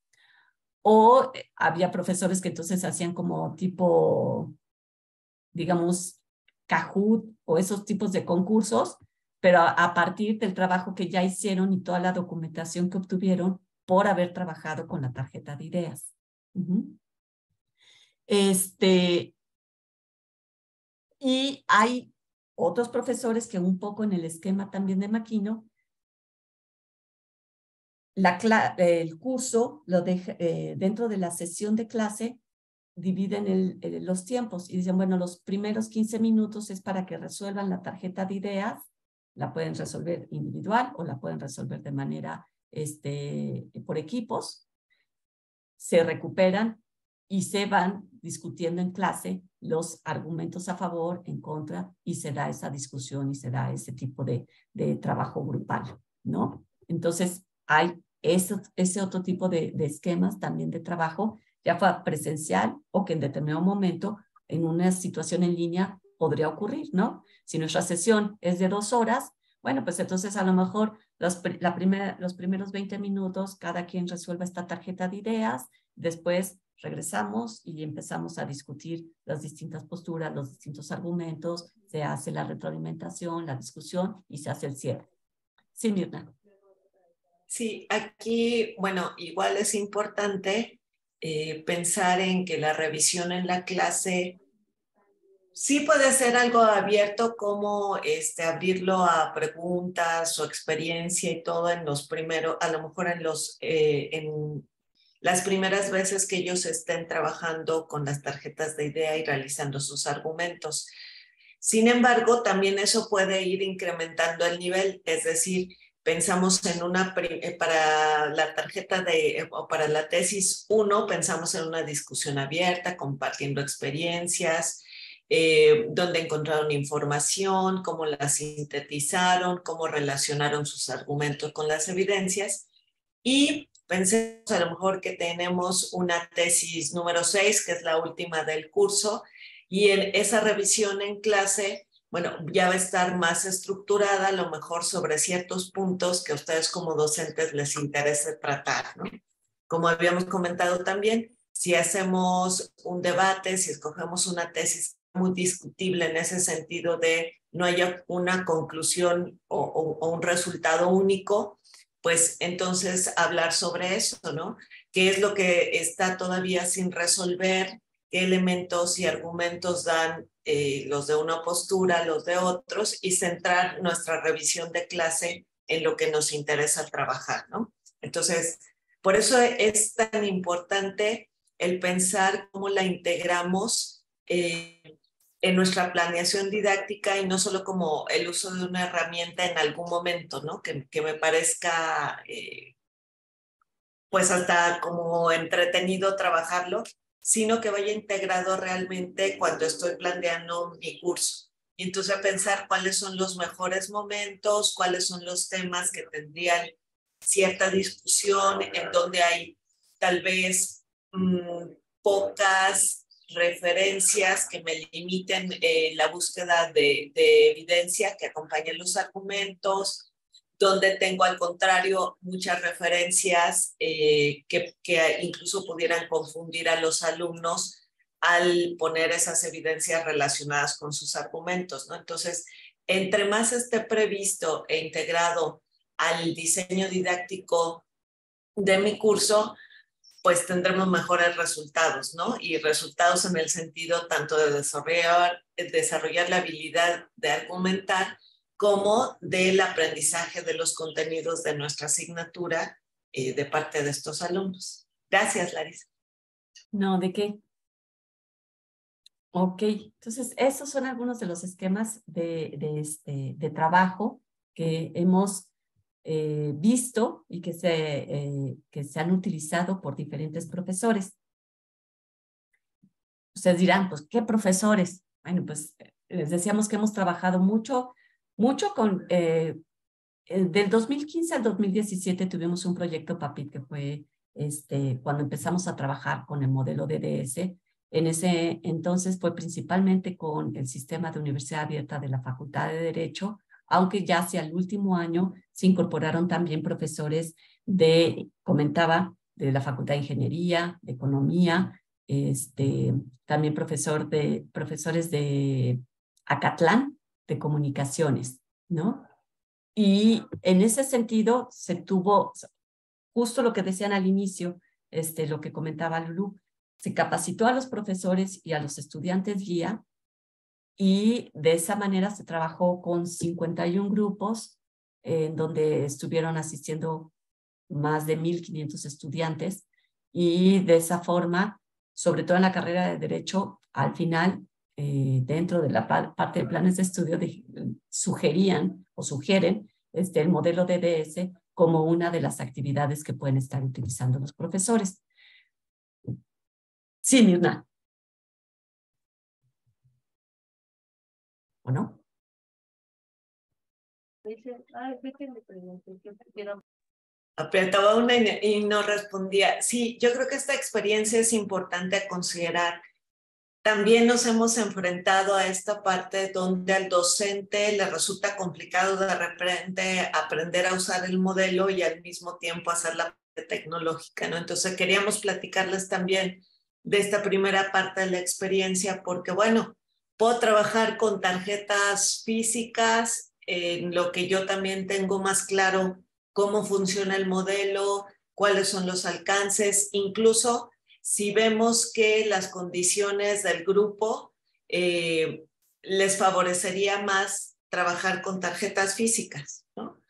O había profesores que entonces hacían como tipo, digamos, Kahoot o esos tipos de concursos, pero a partir del trabajo que ya hicieron y toda la documentación que obtuvieron por haber trabajado con la tarjeta de ideas. Y hay otros profesores que un poco en el esquema también de Makino, el curso dentro de la sesión de clase dividen los tiempos y dicen, bueno, los primeros 15 minutos es para que resuelvan la tarjeta de ideas. La pueden resolver individual o la pueden resolver de manera por equipos. Se recuperan y se van discutiendo en clase los argumentos a favor, en contra, y se da esa discusión y se da ese tipo de trabajo grupal, ¿no? Entonces, hay ese otro tipo de esquemas también de trabajo, ya fue presencial o que en determinado momento, en una situación en línea, podría ocurrir, ¿no? Si nuestra sesión es de 2 horas, bueno, pues entonces a lo mejor los primeros 20 minutos cada quien resuelva esta tarjeta de ideas, después regresamos y empezamos a discutir las distintas posturas, los distintos argumentos, se hace la retroalimentación, la discusión y se hace el cierre. Sí, Mirna. Sí, aquí, bueno, igual es importante pensar en que la revisión en la clase sí puede ser algo abierto, como abrirlo a preguntas o experiencia y todo en los primeros, a lo mejor en las primeras veces que ellos estén trabajando con las tarjetas de idea y realizando sus argumentos. Sin embargo, también eso puede ir incrementando el nivel, es decir, pensamos en para la tarjeta o para la tesis 1, pensamos en una discusión abierta, compartiendo experiencias, dónde encontraron información, cómo la sintetizaron, cómo relacionaron sus argumentos con las evidencias. Y pensemos a lo mejor que tenemos una tesis número 6, que es la última del curso, y en esa revisión en clase, bueno, ya va a estar más estructurada, a lo mejor sobre ciertos puntos que a ustedes como docentes les interese tratar, ¿no? Como habíamos comentado también, si hacemos un debate, si escogemos una tesis muy discutible en ese sentido de no haya una conclusión o un resultado único, pues entonces hablar sobre eso, ¿no? ¿Qué es lo que está todavía sin resolver? ¿Qué elementos y argumentos dan los de una postura, los de otros? Y centrar nuestra revisión de clase en lo que nos interesa trabajar, ¿no? Entonces, por eso es tan importante el pensar cómo la integramos en nuestra planeación didáctica y no solo como el uso de una herramienta en algún momento, ¿no? Que me parezca pues hasta como entretenido trabajarlo, sino que vaya integrado realmente cuando estoy planeando mi curso. Y entonces a pensar cuáles son los mejores momentos, cuáles son los temas que tendrían cierta discusión, en donde hay tal vez pocas referencias que me limiten la búsqueda de evidencia que acompañen los argumentos, donde tengo al contrario muchas referencias que incluso pudieran confundir a los alumnos al poner esas evidencias relacionadas con sus argumentos, ¿no? Entonces, entre más esté previsto e integrado al diseño didáctico de mi curso, pues tendremos mejores resultados, ¿no? Y resultados en el sentido tanto de desarrollar la habilidad de argumentar como del aprendizaje de los contenidos de nuestra asignatura de parte de estos alumnos. Gracias, Larisa. No, ¿de qué? Ok, entonces esos son algunos de los esquemas de trabajo que hemos visto y que se han utilizado por diferentes profesores. Ustedes dirán, pues, ¿qué profesores? Bueno, pues les decíamos que hemos trabajado mucho con... del 2015 al 2017 tuvimos un proyecto PAPIT que fue cuando empezamos a trabajar con el modelo DDS. En ese entonces fue principalmente con el sistema de universidad abierta de la Facultad de Derecho, aunque ya hacia el último año se incorporaron también profesores comentaba, de la Facultad de Ingeniería, de Economía, también profesores de Acatlán, de Comunicaciones, ¿no? Y en ese sentido se tuvo justo lo que decían al inicio, lo que comentaba Lulú, se capacitó a los profesores y a los estudiantes guía y de esa manera se trabajó con 51 grupos en donde estuvieron asistiendo más de 1,500 estudiantes y de esa forma, sobre todo en la carrera de Derecho, al final, dentro de la parte de planes de estudio, sugieren el modelo DDS como una de las actividades que pueden estar utilizando los profesores. Sí, Mirna. ¿O no? Apretaba una y no respondía. Sí, yo creo que esta experiencia es importante a considerar. También nos hemos enfrentado a esta parte donde al docente le resulta complicado de repente aprender a usar el modelo y al mismo tiempo hacer la parte tecnológica, ¿no? Entonces queríamos platicarles también de esta primera parte de la experiencia porque, bueno, puedo trabajar con tarjetas físicas, en lo que yo también tengo más claro cómo funciona el modelo, cuáles son los alcances, incluso si vemos que las condiciones del grupo les favorecería más trabajar con tarjetas físicas, ¿no?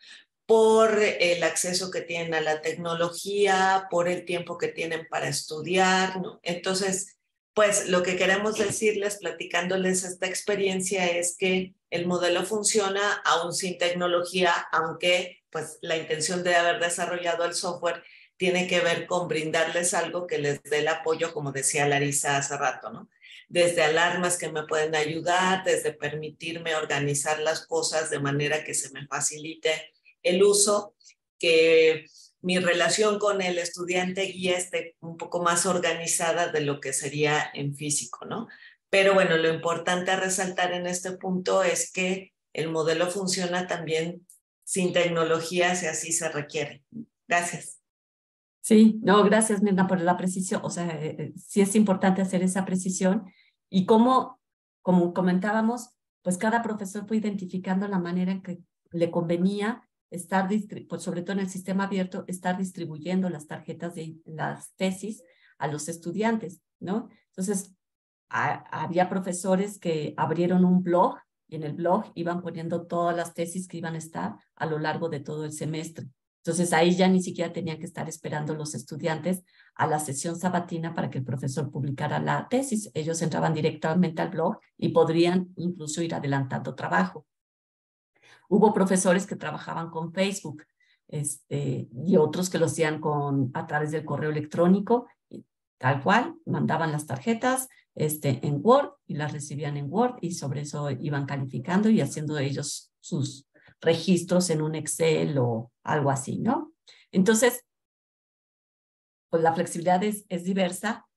Por el acceso que tienen a la tecnología, por el tiempo que tienen para estudiar, ¿no? Entonces, pues lo que queremos decirles, platicándoles esta experiencia, es que el modelo funciona aún sin tecnología, aunque pues la intención de haber desarrollado el software tiene que ver con brindarles algo que les dé el apoyo, como decía Larisa hace rato, ¿no? Desde alarmas que me pueden ayudar, desde permitirme organizar las cosas de manera que se me facilite el uso, que mi relación con el estudiante guía esté un poco más organizada de lo que sería en físico, ¿no? Pero bueno, lo importante a resaltar en este punto es que el modelo funciona también sin tecnología, si así se requiere. Gracias. Sí, no, gracias Mirna por la precisión. O sea, sí es importante hacer esa precisión y como comentábamos, pues cada profesor fue identificando la manera en que le convenía estar, pues sobre todo en el sistema abierto, estar distribuyendo las tarjetas de las tesis a los estudiantes, ¿no? Entonces, había profesores que abrieron un blog y en el blog iban poniendo todas las tesis que iban a estar a lo largo de todo el semestre. Entonces ahí ya ni siquiera tenían que estar esperando los estudiantes a la sesión sabatina para que el profesor publicara la tesis. Ellos entraban directamente al blog y podrían incluso ir adelantando trabajo. Hubo profesores que trabajaban con Facebook y otros que lo hacían a través del correo electrónico, tal cual, mandaban las tarjetas en Word y las recibían en Word y sobre eso iban calificando y haciendo ellos sus registros en un Excel o algo así, ¿no? Entonces, pues la flexibilidad es diversa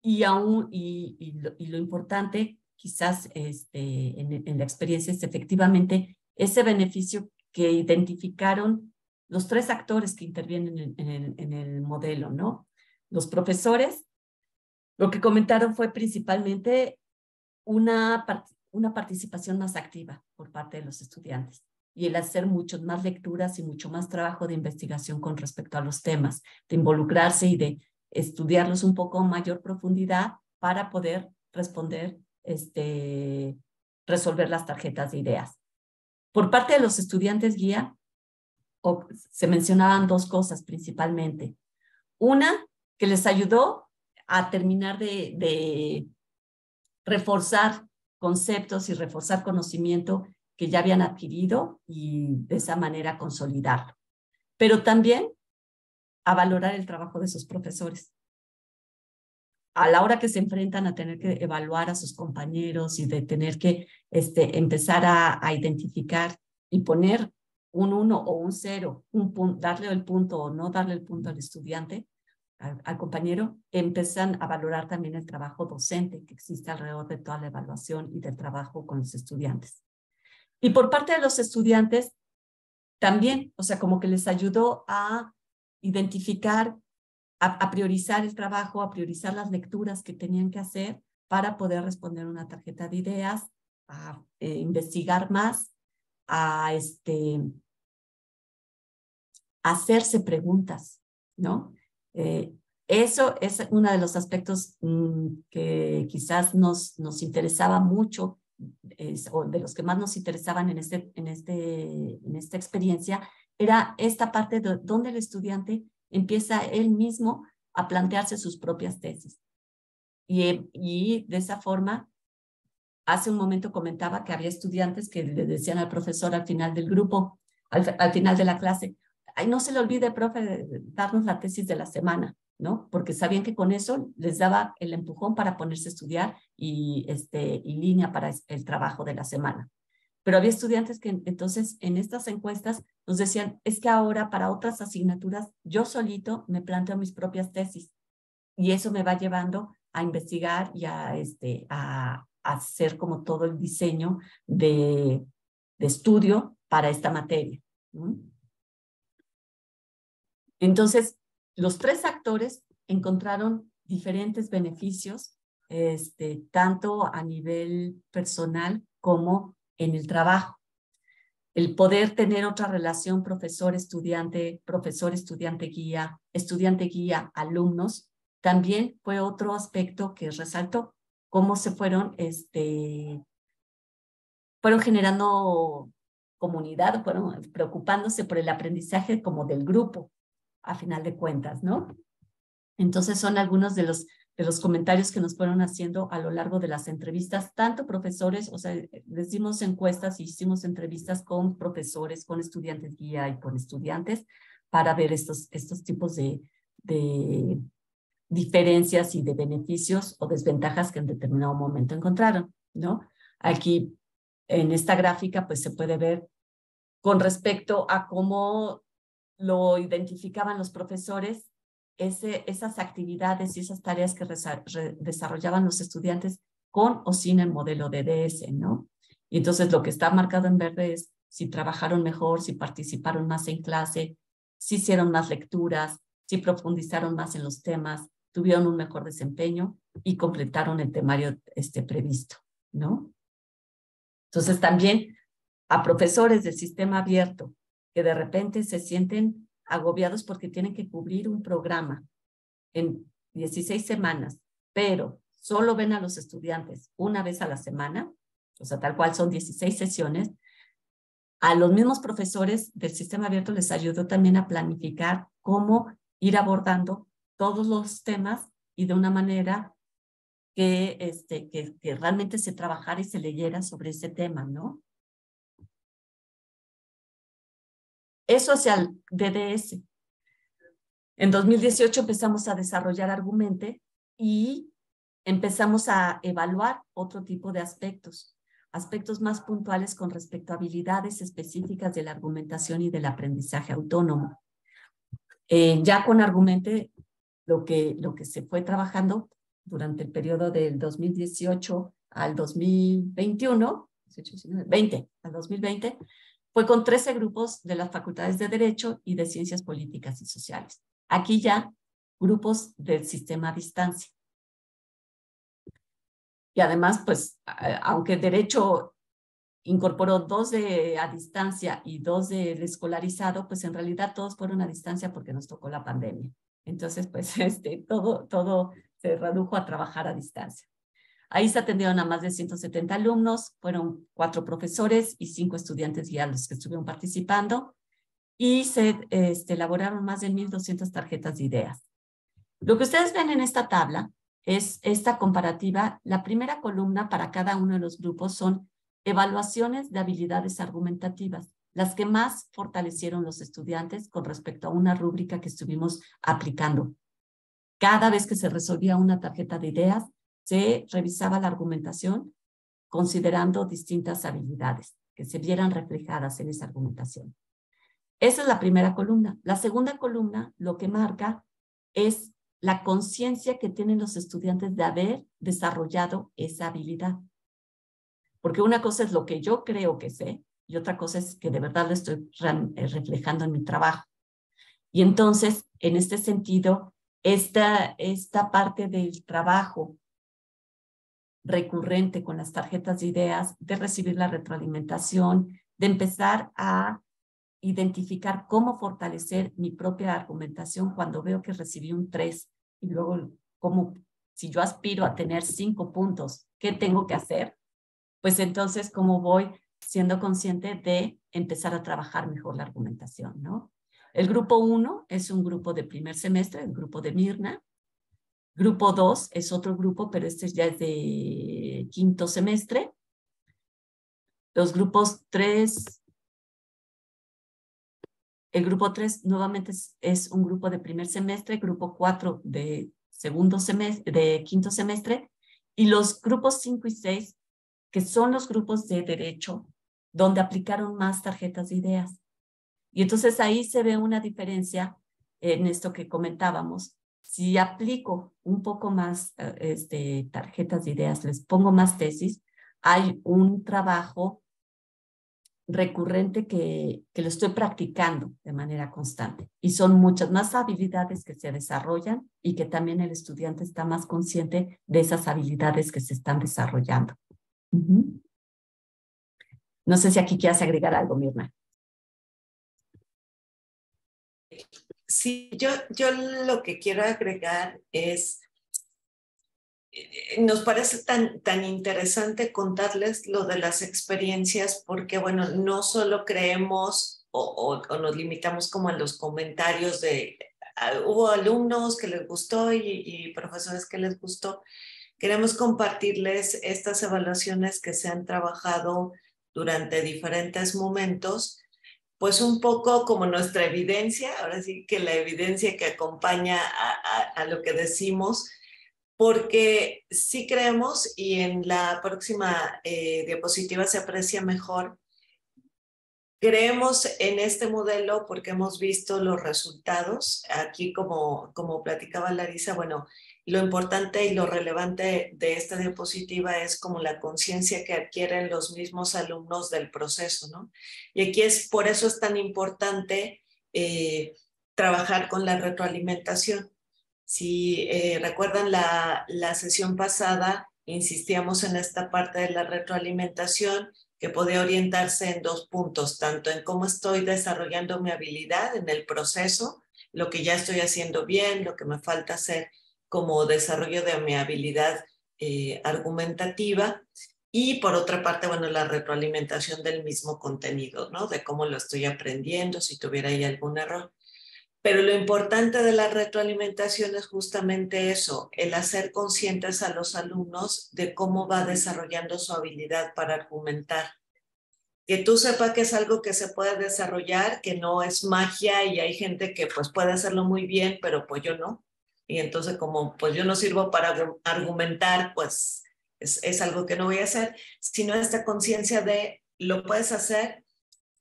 y lo importante quizás en la experiencia es efectivamente ese beneficio que identificaron los tres actores que intervienen en el modelo, ¿no? Los profesores, lo que comentaron fue principalmente una participación más activa por parte de los estudiantes y el hacer muchas más lecturas y mucho más trabajo de investigación con respecto a los temas, de involucrarse y de estudiarlos un poco en mayor profundidad para poder responder, resolver las tarjetas de ideas. Por parte de los estudiantes guía, se mencionaban dos cosas principalmente. Una, que les ayudó a terminar de reforzar conceptos y reforzar conocimiento que ya habían adquirido y de esa manera consolidarlo. Pero también a valorar el trabajo de sus profesores. A la hora que se enfrentan a tener que evaluar a sus compañeros y de tener que empezar a identificar y poner un 1 o un 0, darle el punto o no darle el punto al estudiante, al compañero, empiezan a valorar también el trabajo docente que existe alrededor de toda la evaluación y del trabajo con los estudiantes. Y por parte de los estudiantes, también, o sea, como que les ayudó a identificar, a priorizar el trabajo, a priorizar las lecturas que tenían que hacer para poder responder una tarjeta de ideas, a investigar más, a hacerse preguntas, ¿no? Eso es uno de los aspectos que quizás nos interesaba mucho, o de los que más nos interesaban en esta experiencia, era esta parte donde el estudiante empieza él mismo a plantearse sus propias tesis. Y de esa forma, hace un momento comentaba que había estudiantes que le decían al profesor al final del grupo, al final de la clase, ay, no se le olvide, profe, darnos la tesis de la semana, ¿no? Porque sabían que con eso les daba el empujón para ponerse a estudiar y línea para el trabajo de la semana. Pero había estudiantes que entonces en estas encuestas nos decían, es que ahora para otras asignaturas yo solito me planteo mis propias tesis y eso me va llevando a investigar y a hacer como todo el diseño de estudio para esta materia, ¿no? Entonces, los tres actores encontraron diferentes beneficios, tanto a nivel personal como en el trabajo. El poder tener otra relación profesor-estudiante guía, estudiante guía, alumnos, también fue otro aspecto que resaltó, cómo se fueron generando comunidad, fueron preocupándose por el aprendizaje como del grupo, a final de cuentas, ¿no? Entonces son algunos de los comentarios que nos fueron haciendo a lo largo de las entrevistas, tanto profesores, o sea, les dimos encuestas y hicimos entrevistas con profesores, con estudiantes guía y con estudiantes para ver estos tipos de diferencias y de beneficios o desventajas que en determinado momento encontraron, ¿no? Aquí en esta gráfica pues se puede ver con respecto a cómo lo identificaban los profesores, esas actividades y esas tareas que desarrollaban los estudiantes con o sin el modelo de DS, ¿no? Y entonces lo que está marcado en verde es si trabajaron mejor, si participaron más en clase, si hicieron más lecturas, si profundizaron más en los temas, tuvieron un mejor desempeño y completaron el temario previsto, ¿no? Entonces también a profesores del sistema abierto que de repente se sienten agobiados porque tienen que cubrir un programa en 16 semanas, pero solo ven a los estudiantes una vez a la semana, o sea, tal cual son 16 sesiones, A los mismos profesores del sistema abierto les ayudó también a planificar cómo ir abordando todos los temas y de una manera que realmente se trabajara y se leyera sobre ese tema, ¿no? Eso hacia el DDS. En 2018 empezamos a desarrollar Argumente y empezamos a evaluar otro tipo de aspectos más puntuales con respecto a habilidades específicas de la argumentación y del aprendizaje autónomo. Ya con Argumente, lo que se fue trabajando durante el periodo del 2018 al 2021, 20 al 2020, fue con 13 grupos de las facultades de Derecho y de Ciencias Políticas y Sociales. Aquí ya grupos del sistema a distancia. Y además, pues, aunque Derecho incorporó 2 a distancia y 2 del escolarizado, pues en realidad todos fueron a distancia porque nos tocó la pandemia. Entonces, pues, todo se redujo a trabajar a distancia. Ahí se atendieron a más de 170 alumnos, fueron 4 profesores y 5 estudiantes guiados los que estuvieron participando, y se elaboraron más de 1,200 tarjetas de ideas. Lo que ustedes ven en esta tabla es esta comparativa. La primera columna para cada uno de los grupos son evaluaciones de habilidades argumentativas, las que más fortalecieron los estudiantes con respecto a una rúbrica que estuvimos aplicando. Cada vez que se resolvía una tarjeta de ideas, se revisaba la argumentación considerando distintas habilidades que se vieran reflejadas en esa argumentación. Esa es la primera columna. La segunda columna lo que marca es la conciencia que tienen los estudiantes de haber desarrollado esa habilidad. Porque una cosa es lo que yo creo que sé y otra cosa es que de verdad lo estoy reflejando en mi trabajo. Y entonces, en este sentido, esta parte del trabajo recurrente con las tarjetas de ideas, de recibir la retroalimentación, de empezar a identificar cómo fortalecer mi propia argumentación cuando veo que recibí un 3 y luego como si yo aspiro a tener 5 puntos, ¿qué tengo que hacer? Pues entonces, ¿cómo voy siendo consciente de empezar a trabajar mejor la argumentación, ¿no? El grupo 1 es un grupo de primer semestre, el grupo de Mirna. Grupo 2 es otro grupo, pero este ya es de quinto semestre. Los grupos 3, el grupo 3 nuevamente es un grupo de primer semestre, grupo 4 de segundo semestre, de quinto semestre, y los grupos 5 y 6, que son los grupos de Derecho, donde aplicaron más tarjetas de ideas. Y entonces ahí se ve una diferencia en esto que comentábamos. Si aplico un poco más tarjetas de ideas, les pongo más tesis, hay un trabajo recurrente que lo estoy practicando de manera constante. Y son muchas más habilidades que se desarrollan y que también el estudiante está más consciente de esas habilidades que se están desarrollando. No sé si aquí quieras agregar algo, Mirna. Sí, yo lo que quiero agregar es, nos parece tan interesante contarles lo de las experiencias porque, bueno, no solo creemos o nos limitamos como a los comentarios de, hubo alumnos que les gustó y profesores que les gustó. Queremos compartirles estas evaluaciones que se han trabajado durante diferentes momentos, pues un poco como nuestra evidencia, ahora sí que la evidencia que acompaña a lo que decimos, porque sí creemos, y en la próxima diapositiva se aprecia mejor, creemos en este modelo porque hemos visto los resultados. Aquí, como platicaba Larisa, bueno, lo importante y lo relevante de esta diapositiva es como la conciencia que adquieren los mismos alumnos del proceso, ¿no? Y aquí por eso es tan importante trabajar con la retroalimentación. Si recuerdan la sesión pasada, insistíamos en esta parte de la retroalimentación que podía orientarse en 2 puntos, tanto en cómo estoy desarrollando mi habilidad en el proceso, lo que ya estoy haciendo bien, lo que me falta hacer como desarrollo de mi habilidad argumentativa, Y por otra parte, bueno, la retroalimentación del mismo contenido, ¿no? De cómo lo estoy aprendiendo, si tuviera ahí algún error. Pero lo importante de la retroalimentación es justamente eso, el hacer conscientes a los alumnos de cómo va desarrollando su habilidad para argumentar. Que tú sepas que es algo que se puede desarrollar, que no es magia y hay gente que pues puede hacerlo muy bien, pero pues yo no. Y entonces como pues yo no sirvo para argumentar, pues es algo que no voy a hacer, sino esta conciencia de lo puedes hacer,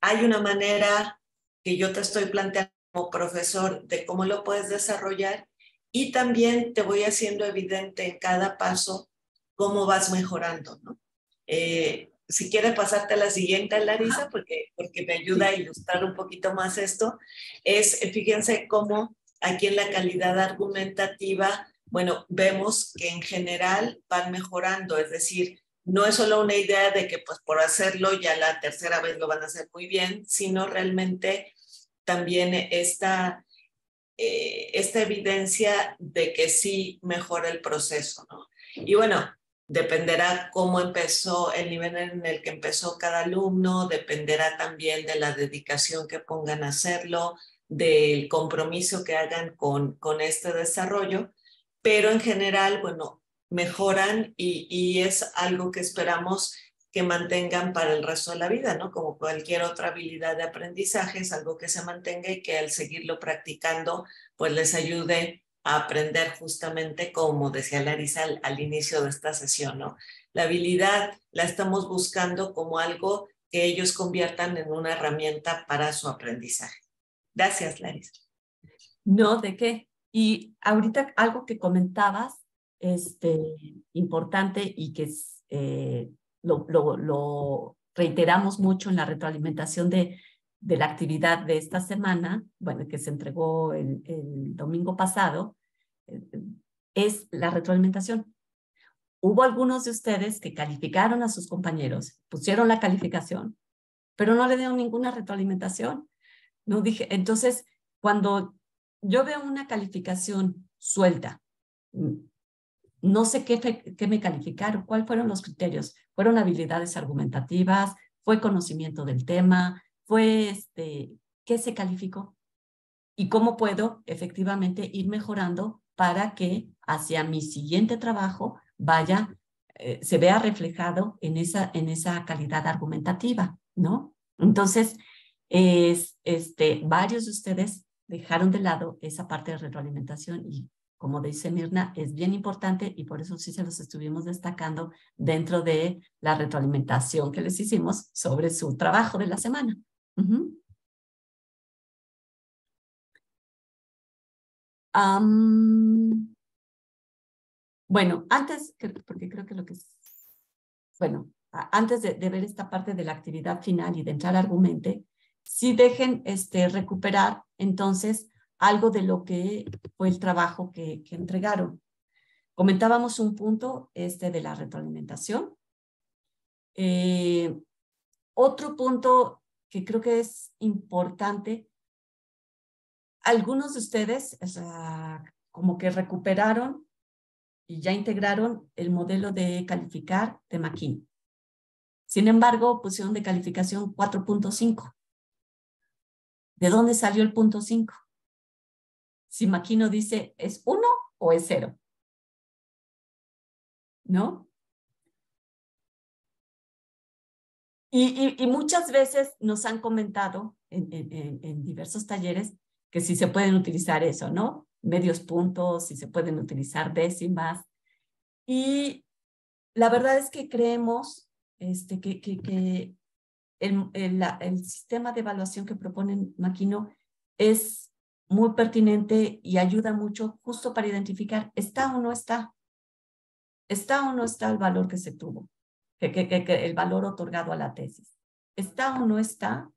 hay una manera que yo te estoy planteando como profesor de cómo lo puedes desarrollar y también te voy haciendo evidente en cada paso cómo vas mejorando, ¿no? Si quieres pasarte a la siguiente, Larisa, porque me ayuda a ilustrar un poquito más esto, fíjense cómo aquí en la calidad argumentativa, bueno, vemos que en general van mejorando, es decir, no es solo una idea de que pues por hacerlo ya la tercera vez lo van a hacer muy bien, sino realmente también esta evidencia de que sí mejora el proceso, ¿no? Y bueno, dependerá cómo empezó, el nivel en el que empezó cada alumno, dependerá también de la dedicación que pongan a hacerlo, del compromiso que hagan con este desarrollo, pero en general, bueno, mejoran y es algo que esperamos que mantengan para el resto de la vida, ¿no? Como cualquier otra habilidad de aprendizaje, es algo que se mantenga y que al seguirlo practicando, pues les ayude a aprender justamente como decía Larisa al inicio de esta sesión, ¿no? La habilidad la estamos buscando como algo que ellos conviertan en una herramienta para su aprendizaje. Gracias, Larisa. No, ¿de qué? Y ahorita algo que comentabas, importante y que lo reiteramos mucho en la retroalimentación de la actividad de esta semana, bueno, que se entregó el domingo pasado, es la retroalimentación. Hubo algunos de ustedes que calificaron a sus compañeros, pusieron la calificación, pero no le dieron ninguna retroalimentación. No dije, entonces, cuando yo veo una calificación suelta, no sé qué me calificaron, cuáles fueron los criterios. ¿Fueron habilidades argumentativas? ¿Fue conocimiento del tema? ¿Fue qué se calificó? ¿Y cómo puedo efectivamente ir mejorando para que hacia mi siguiente trabajo vaya, se vea reflejado en esa calidad argumentativa, ¿no? Entonces, varios de ustedes dejaron de lado esa parte de retroalimentación y, como dice Mirna, es bien importante y por eso sí se los estuvimos destacando dentro de la retroalimentación que les hicimos sobre su trabajo de la semana. Bueno, antes, porque creo que lo que es, bueno, antes de ver esta parte de la actividad final y de entrar al argumente, sí dejen recuperar entonces algo de lo que fue el trabajo que entregaron. Comentábamos un punto de la retroalimentación. Otro punto que creo que es importante, algunos de ustedes como que recuperaron y ya integraron el modelo de calificar de McKinney. Sin embargo, pusieron de calificación 4.5. ¿De dónde salió el punto 5? Si McKinney dice, ¿es 1 o es 0? ¿No? Y muchas veces nos han comentado en diversos talleres que si se pueden utilizar eso, ¿no? Medios puntos, si se pueden utilizar décimas. Y la verdad es que creemos que el sistema de evaluación que propone McKinney es muy pertinente y ayuda mucho justo para identificar, ¿está o no está? ¿Está o no está el valor que se tuvo? El valor otorgado a la tesis. ¿Está o no está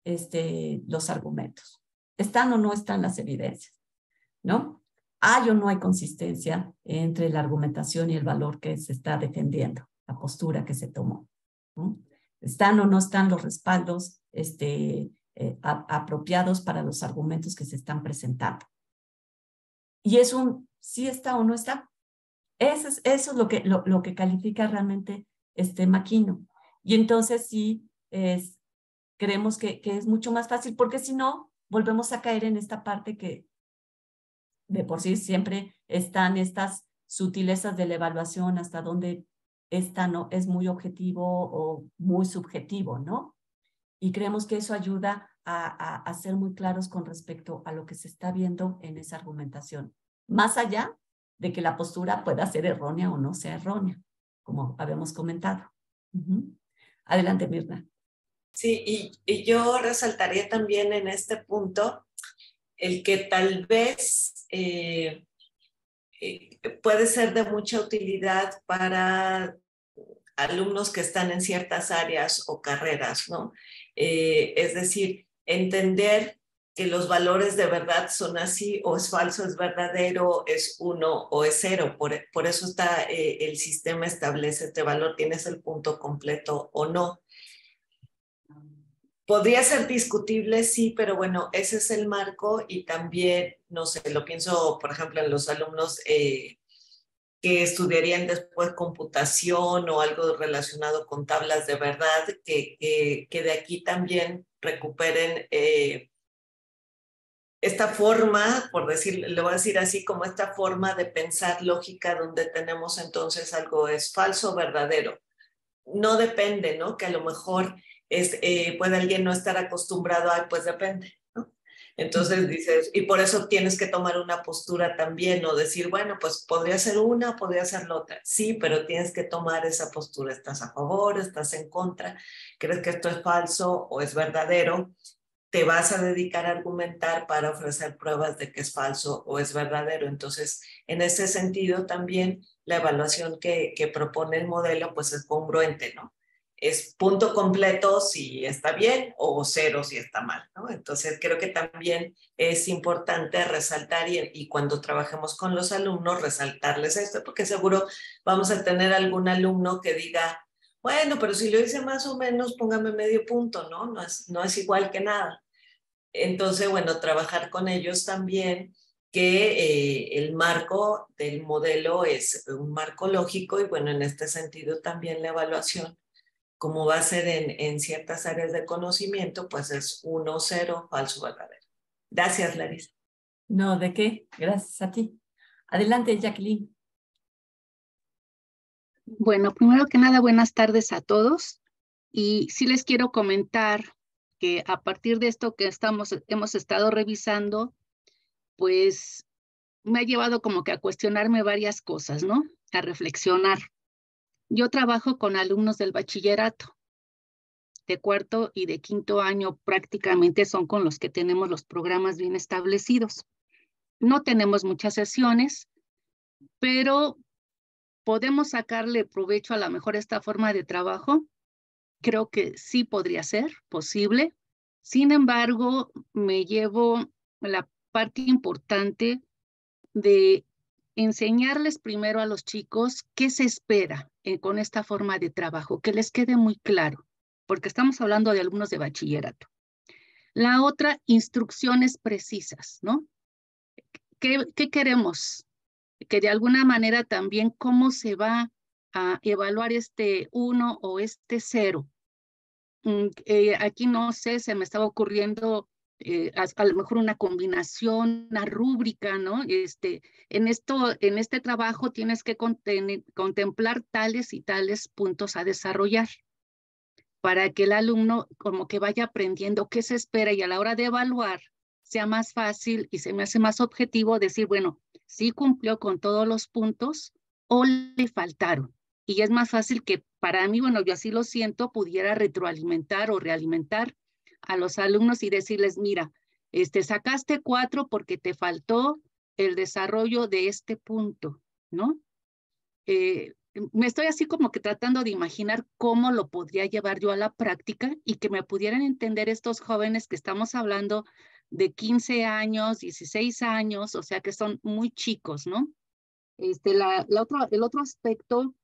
los argumentos? ¿Están o no están las evidencias? ¿No? ¿Hay o no hay consistencia entre la argumentación y el valor que se está defendiendo, la postura que se tomó? ¿No? ¿Están o no están los respaldos apropiados para los argumentos que se están presentando? Y es un sí está o no está. Eso es lo que califica realmente Maquino. Y entonces sí, creemos que es mucho más fácil, porque si no, volvemos a caer en esta parte que de por sí siempre están estas sutilezas de la evaluación, hasta donde esta no es muy objetivo o muy subjetivo, ¿no? Y creemos que eso ayuda a ser muy claros con respecto a lo que se está viendo en esa argumentación, más allá de que la postura pueda ser errónea o no sea errónea, como habíamos comentado. Adelante, Mirna. Sí, y yo resaltaría también en este punto el que tal vez puede ser de mucha utilidad para alumnos que están en ciertas áreas o carreras, ¿no? Es decir, entender que los valores de verdad son así, o es falso, es verdadero, es 1 o es 0. Por eso está el sistema establece este valor, tienes el punto completo o no. Podría ser discutible, sí, pero bueno, ese es el marco y también, no sé, lo pienso, por ejemplo, en los alumnos que estudiarían después computación o algo relacionado con tablas de verdad, que de aquí también recuperen esta forma, por decir, le voy a decir así, como esta forma de pensar lógica donde tenemos entonces algo es falso o verdadero. No depende, ¿no? Que a lo mejor puede alguien no estar acostumbrado a, pues depende, ¿no? Entonces dices, y por eso tienes que tomar una postura también, o decir, bueno, pues podría ser una, podría ser la otra. Sí, pero tienes que tomar esa postura. ¿Estás a favor? ¿Estás en contra? ¿Crees que esto es falso o es verdadero? Te vas a dedicar a argumentar para ofrecer pruebas de que es falso o es verdadero. Entonces, en ese sentido también la evaluación que propone el modelo pues es congruente, ¿no? Es punto completo si está bien o 0 si está mal, ¿no? Entonces, creo que también es importante resaltar y cuando trabajemos con los alumnos, resaltarles esto, porque seguro vamos a tener algún alumno que diga, bueno, pero si lo hice más o menos, póngame medio punto, ¿no? No es igual que nada. Entonces, bueno, trabajar con ellos también, que el marco del modelo es un marco lógico y bueno, en este sentido también la evaluación, como va a ser en ciertas áreas de conocimiento, pues es 1, 0, falso, verdadero. Gracias, Larisa. No, ¿de qué? Gracias a ti. Adelante, Jacqueline. Bueno, primero que nada, buenas tardes a todos. Y sí les quiero comentar que a partir de esto que hemos estado revisando, pues me ha llevado como que a cuestionarme varias cosas, ¿no? A reflexionar. Yo trabajo con alumnos del bachillerato. De 4º y de 5º año prácticamente son con los que tenemos los programas bien establecidos. No tenemos muchas sesiones, pero podemos sacarle provecho a lo mejor esta forma de trabajo. Creo que sí podría ser posible. Sin embargo, me llevo la parte importante de enseñarles primero a los chicos qué se espera con esta forma de trabajo, que les quede muy claro, porque estamos hablando de alumnos de bachillerato. La otra, instrucciones precisas, ¿no? ¿Qué queremos? Que de alguna manera también cómo se va a evaluar este 1 o este 0. Aquí no sé, se me estaba ocurriendo a lo mejor una combinación, una rúbrica, ¿no? En este trabajo tienes que contemplar tales y tales puntos a desarrollar para que el alumno como que vaya aprendiendo qué se espera y a la hora de evaluar sea más fácil y se me hace más objetivo decir, bueno, sí cumplió con todos los puntos o le faltaron. Y es más fácil que para mí, bueno, yo así lo siento, pudiera retroalimentar o realimentar a los alumnos y decirles, mira, sacaste 4 porque te faltó el desarrollo de este punto, ¿no? Me estoy así como que tratando de imaginar cómo lo podría llevar yo a la práctica y que me pudieran entender estos jóvenes que estamos hablando de 15 años, 16 años, o sea que son muy chicos, ¿no? El otro aspecto,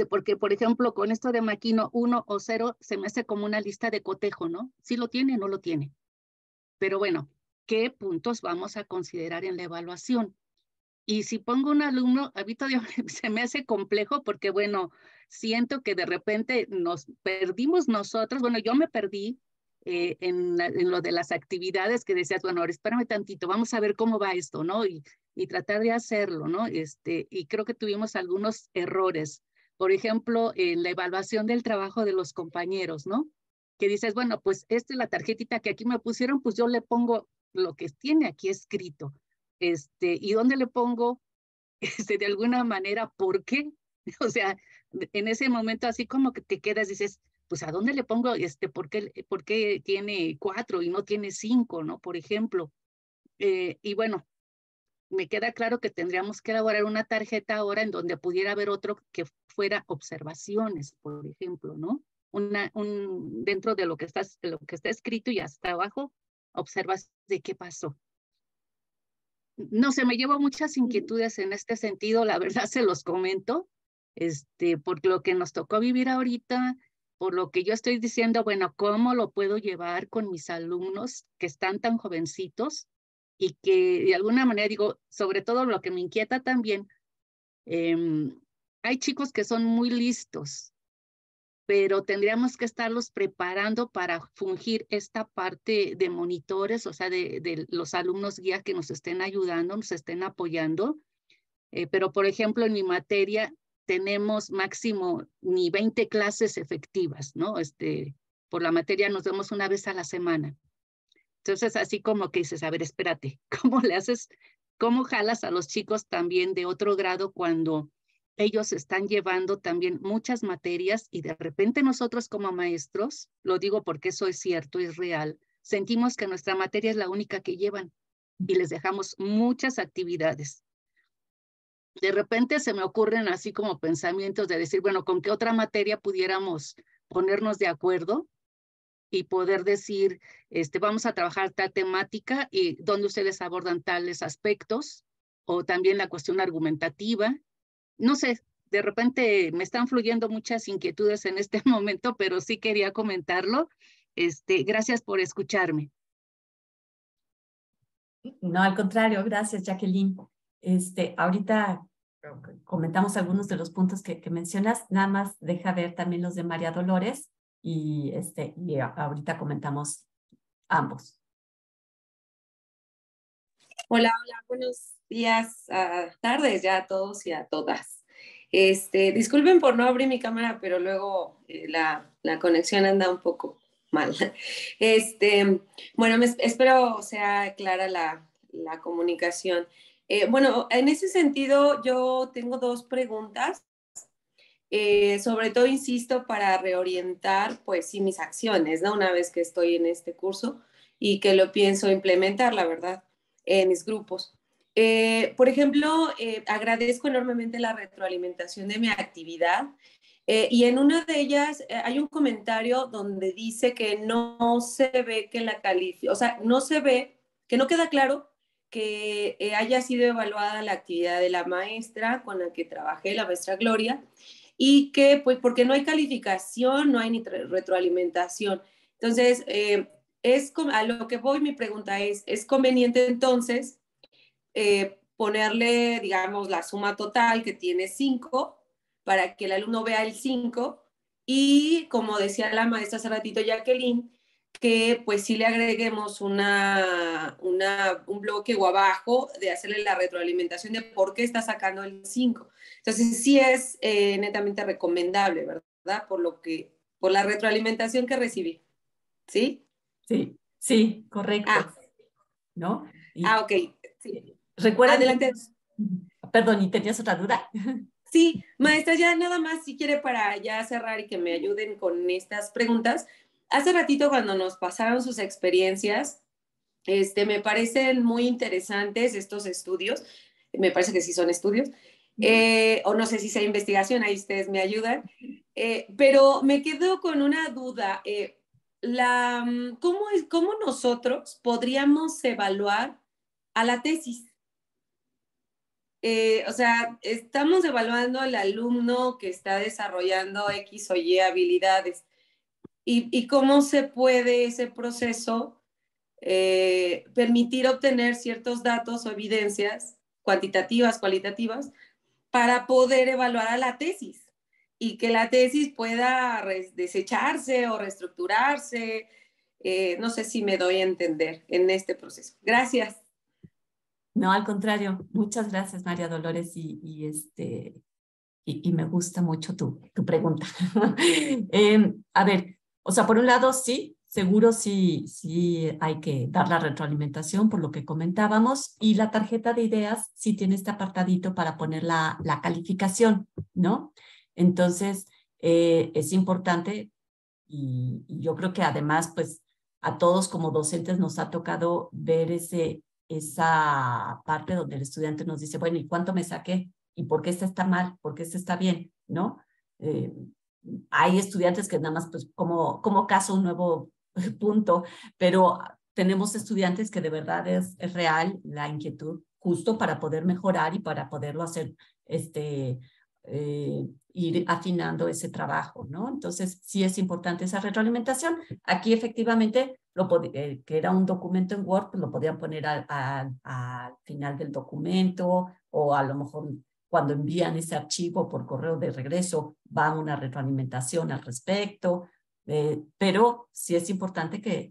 porque por ejemplo con esto de Maquino 1 o 0 se me hace como una lista de cotejo, ¿no? ¿Sí lo tiene o no lo tiene? Pero bueno, ¿qué puntos vamos a considerar en la evaluación? Y si pongo un alumno, a mí todavía se me hace complejo porque, bueno, siento que de repente nos perdimos nosotros. Bueno, yo me perdí en lo de las actividades que decías, bueno, ahora espérame tantito, vamos a ver cómo va esto, ¿no? Y tratar de hacerlo, ¿no? Y creo que tuvimos algunos errores. Por ejemplo, en la evaluación del trabajo de los compañeros, ¿no? Que dices, bueno, pues esta es la tarjetita que aquí me pusieron, pues yo le pongo lo que tiene aquí escrito. ¿Y dónde le pongo, de alguna manera, por qué? O sea, en ese momento así como que te quedas, dices, pues ¿a dónde le pongo, por qué tiene 4 y no tiene 5, ¿no? Por ejemplo. Y bueno, me queda claro que tendríamos que elaborar una tarjeta ahora en donde pudiera haber otro que fuera observaciones, por ejemplo, ¿no? Dentro de lo que está escrito y hasta abajo, observas de qué pasó. No sé, me llevo muchas inquietudes en este sentido, la verdad se los comento, por lo que nos tocó vivir ahorita, por lo que yo estoy diciendo, bueno, ¿cómo lo puedo llevar con mis alumnos que están tan jovencitos? Y que de alguna manera digo, sobre todo lo que me inquieta también, hay chicos que son muy listos, pero tendríamos que estarlos preparando para fungir esta parte de monitores, o sea, de los alumnos guía que nos estén ayudando, nos estén apoyando. Pero, por ejemplo, en mi materia tenemos máximo ni 20 clases efectivas, ¿no? Por la materia nos vemos una vez a la semana. Entonces, así como que dices, a ver, espérate, ¿cómo le haces? ¿Cómo jalas a los chicos también de otro grado cuando ellos están llevando también muchas materias y de repente nosotros como maestros, lo digo porque eso es cierto, es real, sentimos que nuestra materia es la única que llevan y les dejamos muchas actividades? De repente se me ocurren así como pensamientos de decir, bueno, ¿con qué otra materia pudiéramos ponernos de acuerdo y poder decir, vamos a trabajar tal temática y donde ustedes abordan tales aspectos, o también la cuestión argumentativa? No sé, de repente me están fluyendo muchas inquietudes en este momento, pero sí quería comentarlo. Gracias por escucharme. No, al contrario, gracias, Jacqueline. Ahorita comentamos algunos de los puntos que mencionas, nada más deja ver también los de María Dolores y ahorita comentamos ambos. Hola, buenos días, tardes ya a todos y a todas. Disculpen por no abrir mi cámara, pero luego la conexión anda un poco mal. Bueno, espero sea clara la comunicación. Bueno, en ese sentido, yo tengo 2 preguntas. Sobre todo, insisto, para reorientar, pues sí, mis acciones, ¿no? Una vez que estoy en este curso y que lo pienso implementar, la verdad, en mis grupos. Por ejemplo, agradezco enormemente la retroalimentación de mi actividad y en una de ellas hay un comentario donde dice que no se ve que la calificación, o sea, no se ve, que no queda claro que haya sido evaluada la actividad de la maestra con la que trabajé, la maestra Gloria, y que, pues, porque no hay calificación, no hay ni retroalimentación. Entonces, a lo que voy, mi pregunta ¿es conveniente entonces ponerle, digamos, la suma total que tiene 5 para que el alumno vea el 5 y, como decía la maestra hace ratito, Jacqueline, que pues sí le agreguemos un bloque o abajo de hacerle la retroalimentación de por qué está sacando el 5? Entonces sí es netamente recomendable, ¿verdad? Por la retroalimentación que recibí. ¿Sí? Sí, correcto. ¿No? Ok. Sí. Recuerden. Adelante. Perdón, ¿y tenías otra duda? Sí, maestra, ya nada más si quiere para ya cerrar y que me ayuden con estas preguntas. Hace ratito cuando nos pasaron sus experiencias, me parecen muy interesantes estos estudios, me parece que sí son estudios, o no sé si sea investigación, ahí ustedes me ayudan, pero me quedo con una duda, ¿cómo nosotros podríamos evaluar a la tesis? O sea, estamos evaluando al alumno que está desarrollando X o Y habilidades y cómo se puede ese proceso permitir obtener ciertos datos o evidencias cuantitativas, cualitativas, para poder evaluar a la tesis y que la tesis pueda desecharse o reestructurarse. No sé si me doy a entender en este proceso. Gracias. No, al contrario, muchas gracias, María Dolores, y me gusta mucho tu pregunta. A ver, o sea, por un lado, sí, seguro sí hay que dar la retroalimentación por lo que comentábamos, y la tarjeta de ideas sí tiene este apartadito para poner la calificación, ¿no? Entonces, es importante, y yo creo que además, pues, a todos como docentes nos ha tocado ver esa parte donde el estudiante nos dice, bueno, ¿y cuánto me saqué? ¿Y por qué este está mal? ¿Por qué este está bien? ¿No? Hay estudiantes que nada más, pues, como caso un nuevo punto, pero tenemos estudiantes que de verdad es real la inquietud justo para poder mejorar y para poderlo hacer, ir afinando ese trabajo, ¿no? Entonces, sí es importante esa retroalimentación. Aquí efectivamente, que era un documento en Word, pues lo podían poner al final del documento, o a lo mejor cuando envían ese archivo por correo de regreso, va una retroalimentación al respecto, pero sí es importante que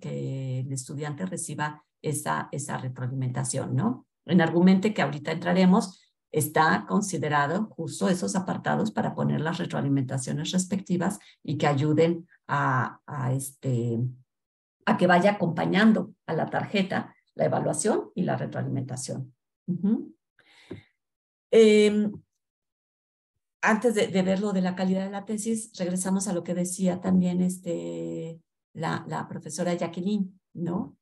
el estudiante reciba esa retroalimentación, ¿no? En Argumente, que ahorita entraremos, está considerado justo esos apartados para poner las retroalimentaciones respectivas y que ayuden a que vaya acompañando a la tarjeta la evaluación y la retroalimentación. Antes de ver lo de la calidad de la tesis, regresamos a lo que decía también la profesora Jacqueline, ¿no?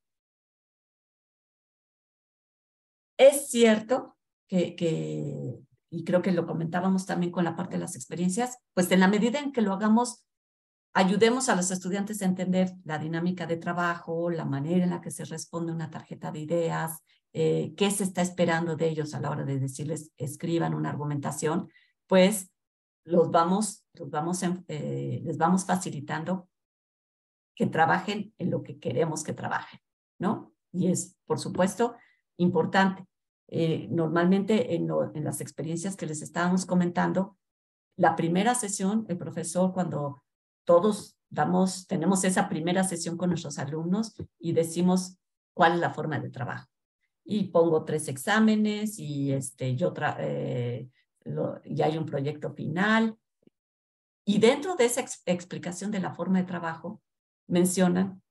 Es cierto y creo que lo comentábamos también con la parte de las experiencias, pues en la medida en que lo hagamos, ayudemos a los estudiantes a entender la dinámica de trabajo, la manera en la que se responde una tarjeta de ideas, qué se está esperando de ellos a la hora de decirles escriban una argumentación, pues les vamos facilitando que trabajen en lo que queremos que trabajen, ¿no? Y es, por supuesto, importante. Normalmente en las experiencias que les estábamos comentando, la primera sesión, el profesor, cuando todos tenemos esa primera sesión con nuestros alumnos y decimos cuál es la forma de trabajo. Y pongo 3 exámenes y y hay un proyecto final. Y dentro de esa explicación de la forma de trabajo, mencionan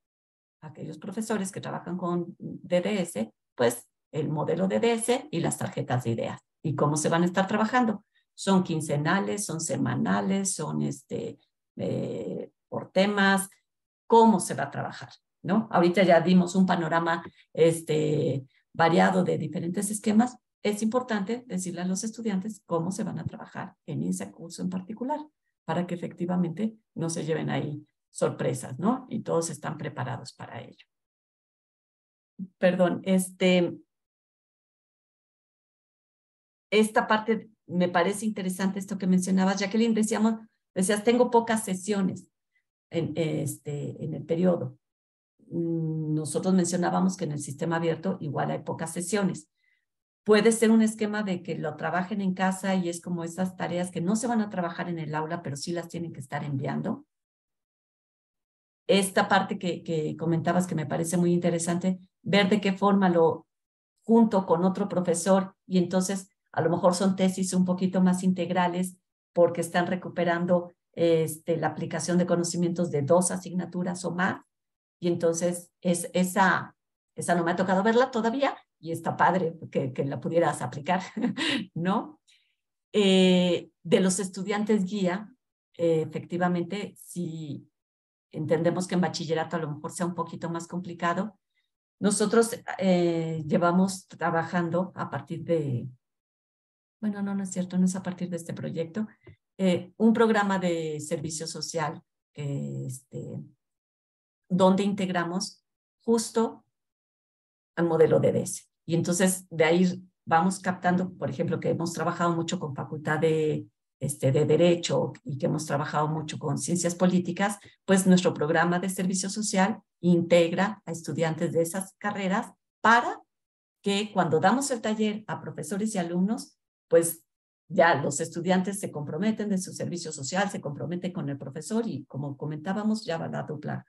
aquellos profesores que trabajan con DDS, pues el modelo DDS y las tarjetas de ideas. ¿Y cómo se van a estar trabajando? Son quincenales, son semanales, son por temas. ¿Cómo se va a trabajar? ¿No? Ahorita ya dimos un panorama variado de diferentes esquemas. Es importante decirle a los estudiantes cómo se van a trabajar en ese curso en particular, para que efectivamente no se lleven ahí sorpresas, ¿no? Y todos están preparados para ello. Perdón, esta parte me parece interesante, esto que mencionabas, Jacqueline. Decías, tengo pocas sesiones en el periodo. Nosotros mencionábamos que en el sistema abierto igual hay pocas sesiones. Puede ser un esquema de que lo trabajen en casa y es como esas tareas que no se van a trabajar en el aula, pero sí las tienen que estar enviando. Esta parte que comentabas que me parece muy interesante, ver de qué forma junto con otro profesor, y entonces a lo mejor son tesis un poquito más integrales porque están recuperando la aplicación de conocimientos de 2 asignaturas o más, y entonces esa no me ha tocado verla todavía, y está padre que la pudieras aplicar, ¿no? De los estudiantes guía, efectivamente, si entendemos que en bachillerato a lo mejor sea un poquito más complicado, nosotros llevamos trabajando a partir de, bueno, no es cierto, no es a partir de este proyecto, un programa de servicio social donde integramos justo al modelo DDS. Y entonces de ahí vamos captando, por ejemplo, que hemos trabajado mucho con facultad de Derecho y que hemos trabajado mucho con Ciencias Políticas, pues nuestro programa de servicio social integra a estudiantes de esas carreras para que cuando damos el taller a profesores y alumnos, pues ya los estudiantes se comprometen de su servicio social, se comprometen con el profesor y como comentábamos, ya va la dupla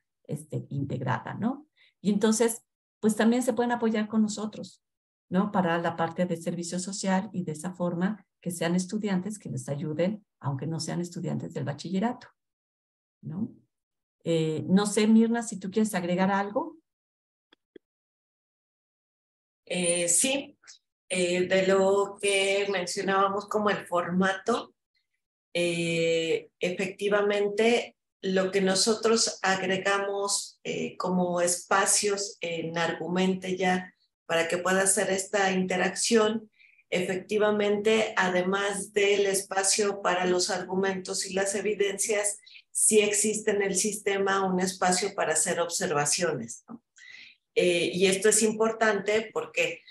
integrada, ¿no? Y entonces, pues también se pueden apoyar con nosotros, ¿no? Para la parte de servicio social y de esa forma que sean estudiantes que les ayuden, aunque no sean estudiantes del bachillerato, ¿no? No sé, Mirna, si tú quieres agregar algo. Sí, de lo que mencionábamos como el formato, efectivamente lo que nosotros agregamos como espacios en Argumente ya para que pueda hacer esta interacción, efectivamente, además del espacio para los argumentos y las evidencias, sí existe en el sistema un espacio para hacer observaciones, ¿no? Y esto es importante porque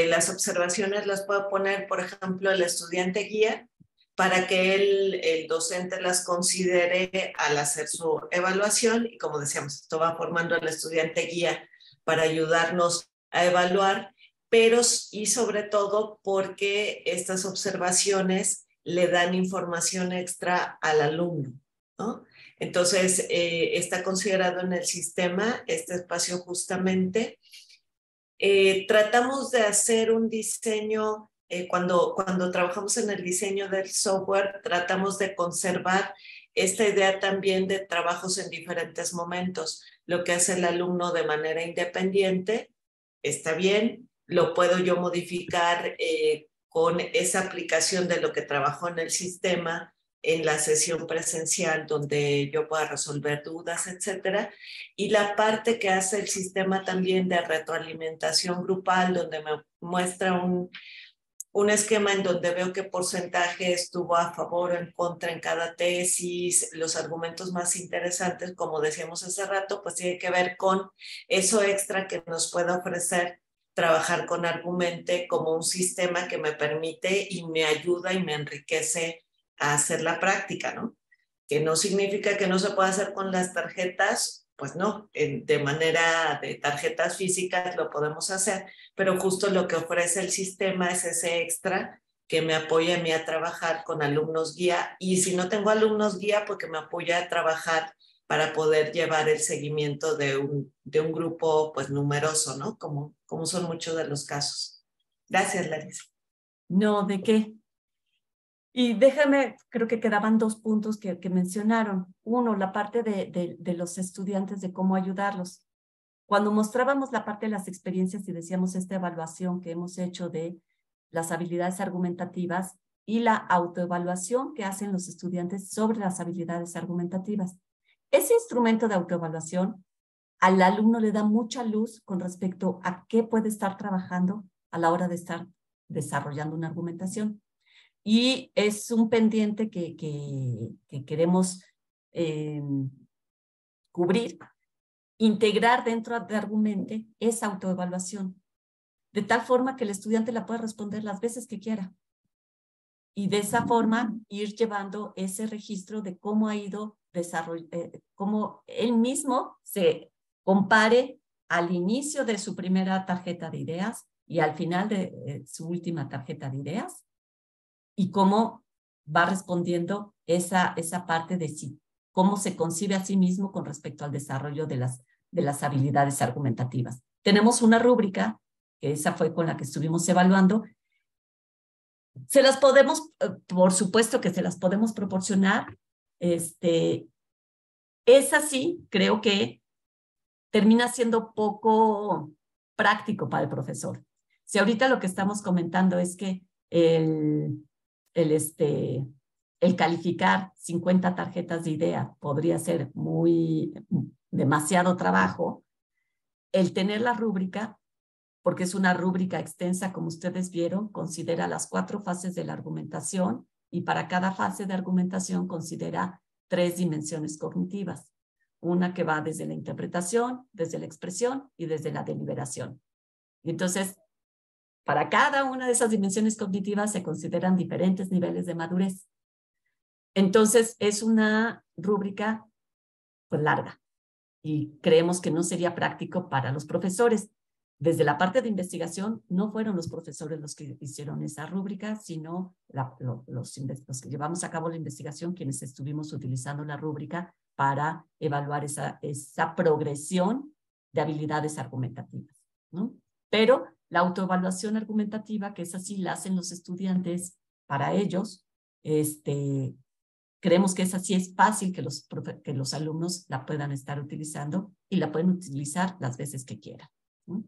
las observaciones las puede poner, por ejemplo, el estudiante guía para que el docente las considere al hacer su evaluación. Y como decíamos, esto va formando al estudiante guía para ayudarnos a evaluar, pero y sobre todo porque estas observaciones le dan información extra al alumno, ¿no? Entonces, está considerado en el sistema este espacio justamente. Tratamos de hacer un diseño, cuando trabajamos en el diseño del software, tratamos de conservar esta idea también de trabajos en diferentes momentos. Lo que hace el alumno de manera independiente está bien, lo puedo yo modificar con esa aplicación de lo que trabajó en el sistema en la sesión presencial donde yo pueda resolver dudas, etcétera. Y la parte que hace el sistema también de retroalimentación grupal, donde me muestra un esquema en donde veo qué porcentaje estuvo a favor o en contra en cada tesis, los argumentos más interesantes, como decíamos hace rato, pues tiene que ver con eso extra que nos puede ofrecer trabajar con Argumente como un sistema que me permite y me ayuda y me enriquece a hacer la práctica, ¿no? Que no significa que no se pueda hacer con las tarjetas, pues no, de manera de tarjetas físicas lo podemos hacer, pero justo lo que ofrece el sistema es ese extra que me apoya a mí a trabajar con alumnos guía, y si no tengo alumnos guía, pues que me apoya a trabajar para poder llevar el seguimiento de un grupo pues numeroso, ¿no? Como son muchos de los casos. Gracias, Larisa. No, ¿de qué? Y déjame, creo que quedaban dos puntos que mencionaron. Uno, la parte de los estudiantes, de cómo ayudarlos. Cuando mostrábamos la parte de las experiencias y decíamos esta evaluación que hemos hecho de las habilidades argumentativas y la autoevaluación que hacen los estudiantes sobre las habilidades argumentativas. Ese instrumento de autoevaluación al alumno le da mucha luz con respecto a qué puede estar trabajando a la hora de estar desarrollando una argumentación. Y es un pendiente que queremos cubrir, integrar dentro de Argumente esa autoevaluación, de tal forma que el estudiante la pueda responder las veces que quiera. Y de esa forma ir llevando ese registro de cómo ha ido cómo él mismo se compare al inicio de su primera tarjeta de ideas y al final de su última tarjeta de ideas, y cómo va respondiendo esa parte de sí, cómo se concibe a sí mismo con respecto al desarrollo de las habilidades argumentativas. Tenemos una rúbrica, que esa fue con la que estuvimos evaluando. Se las podemos, por supuesto que se las podemos proporcionar. Es así, creo que termina siendo poco práctico para el profesor. Si ahorita lo que estamos comentando es que el calificar 50 tarjetas de idea podría ser demasiado trabajo, el tener la rúbrica, porque es una rúbrica extensa, como ustedes vieron, considera las 4 fases de la argumentación y para cada fase de argumentación considera 3 dimensiones cognitivas. Una que va desde la interpretación, desde la expresión y desde la deliberación. Y entonces, para cada una de esas dimensiones cognitivas se consideran diferentes niveles de madurez. Entonces, es una rúbrica pues larga y creemos que no sería práctico para los profesores. desde la parte de investigación, no fueron los profesores los que hicieron esa rúbrica, sino los que llevamos a cabo la investigación, quienes estuvimos utilizando la rúbrica para evaluar esa progresión de habilidades argumentativas, ¿no? Pero la autoevaluación argumentativa, que es así, la hacen los estudiantes para ellos, creemos que esa sí es fácil que los alumnos la puedan estar utilizando y la pueden utilizar las veces que quieran, ¿no?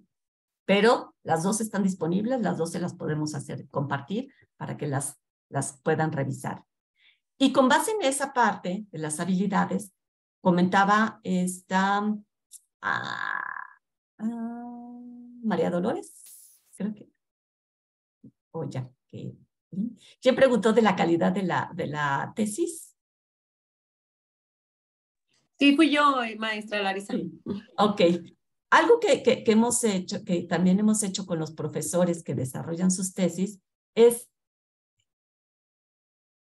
Pero las dos están disponibles, las dos se las podemos compartir para que las puedan revisar. Y con base en esa parte de las habilidades, comentaba María Dolores, creo que, ¿quién preguntó de la calidad de la tesis? Sí, fui yo, maestra Larisa. Sí. Ok. Algo que hemos hecho, que también hemos hecho con los profesores que desarrollan sus tesis, es,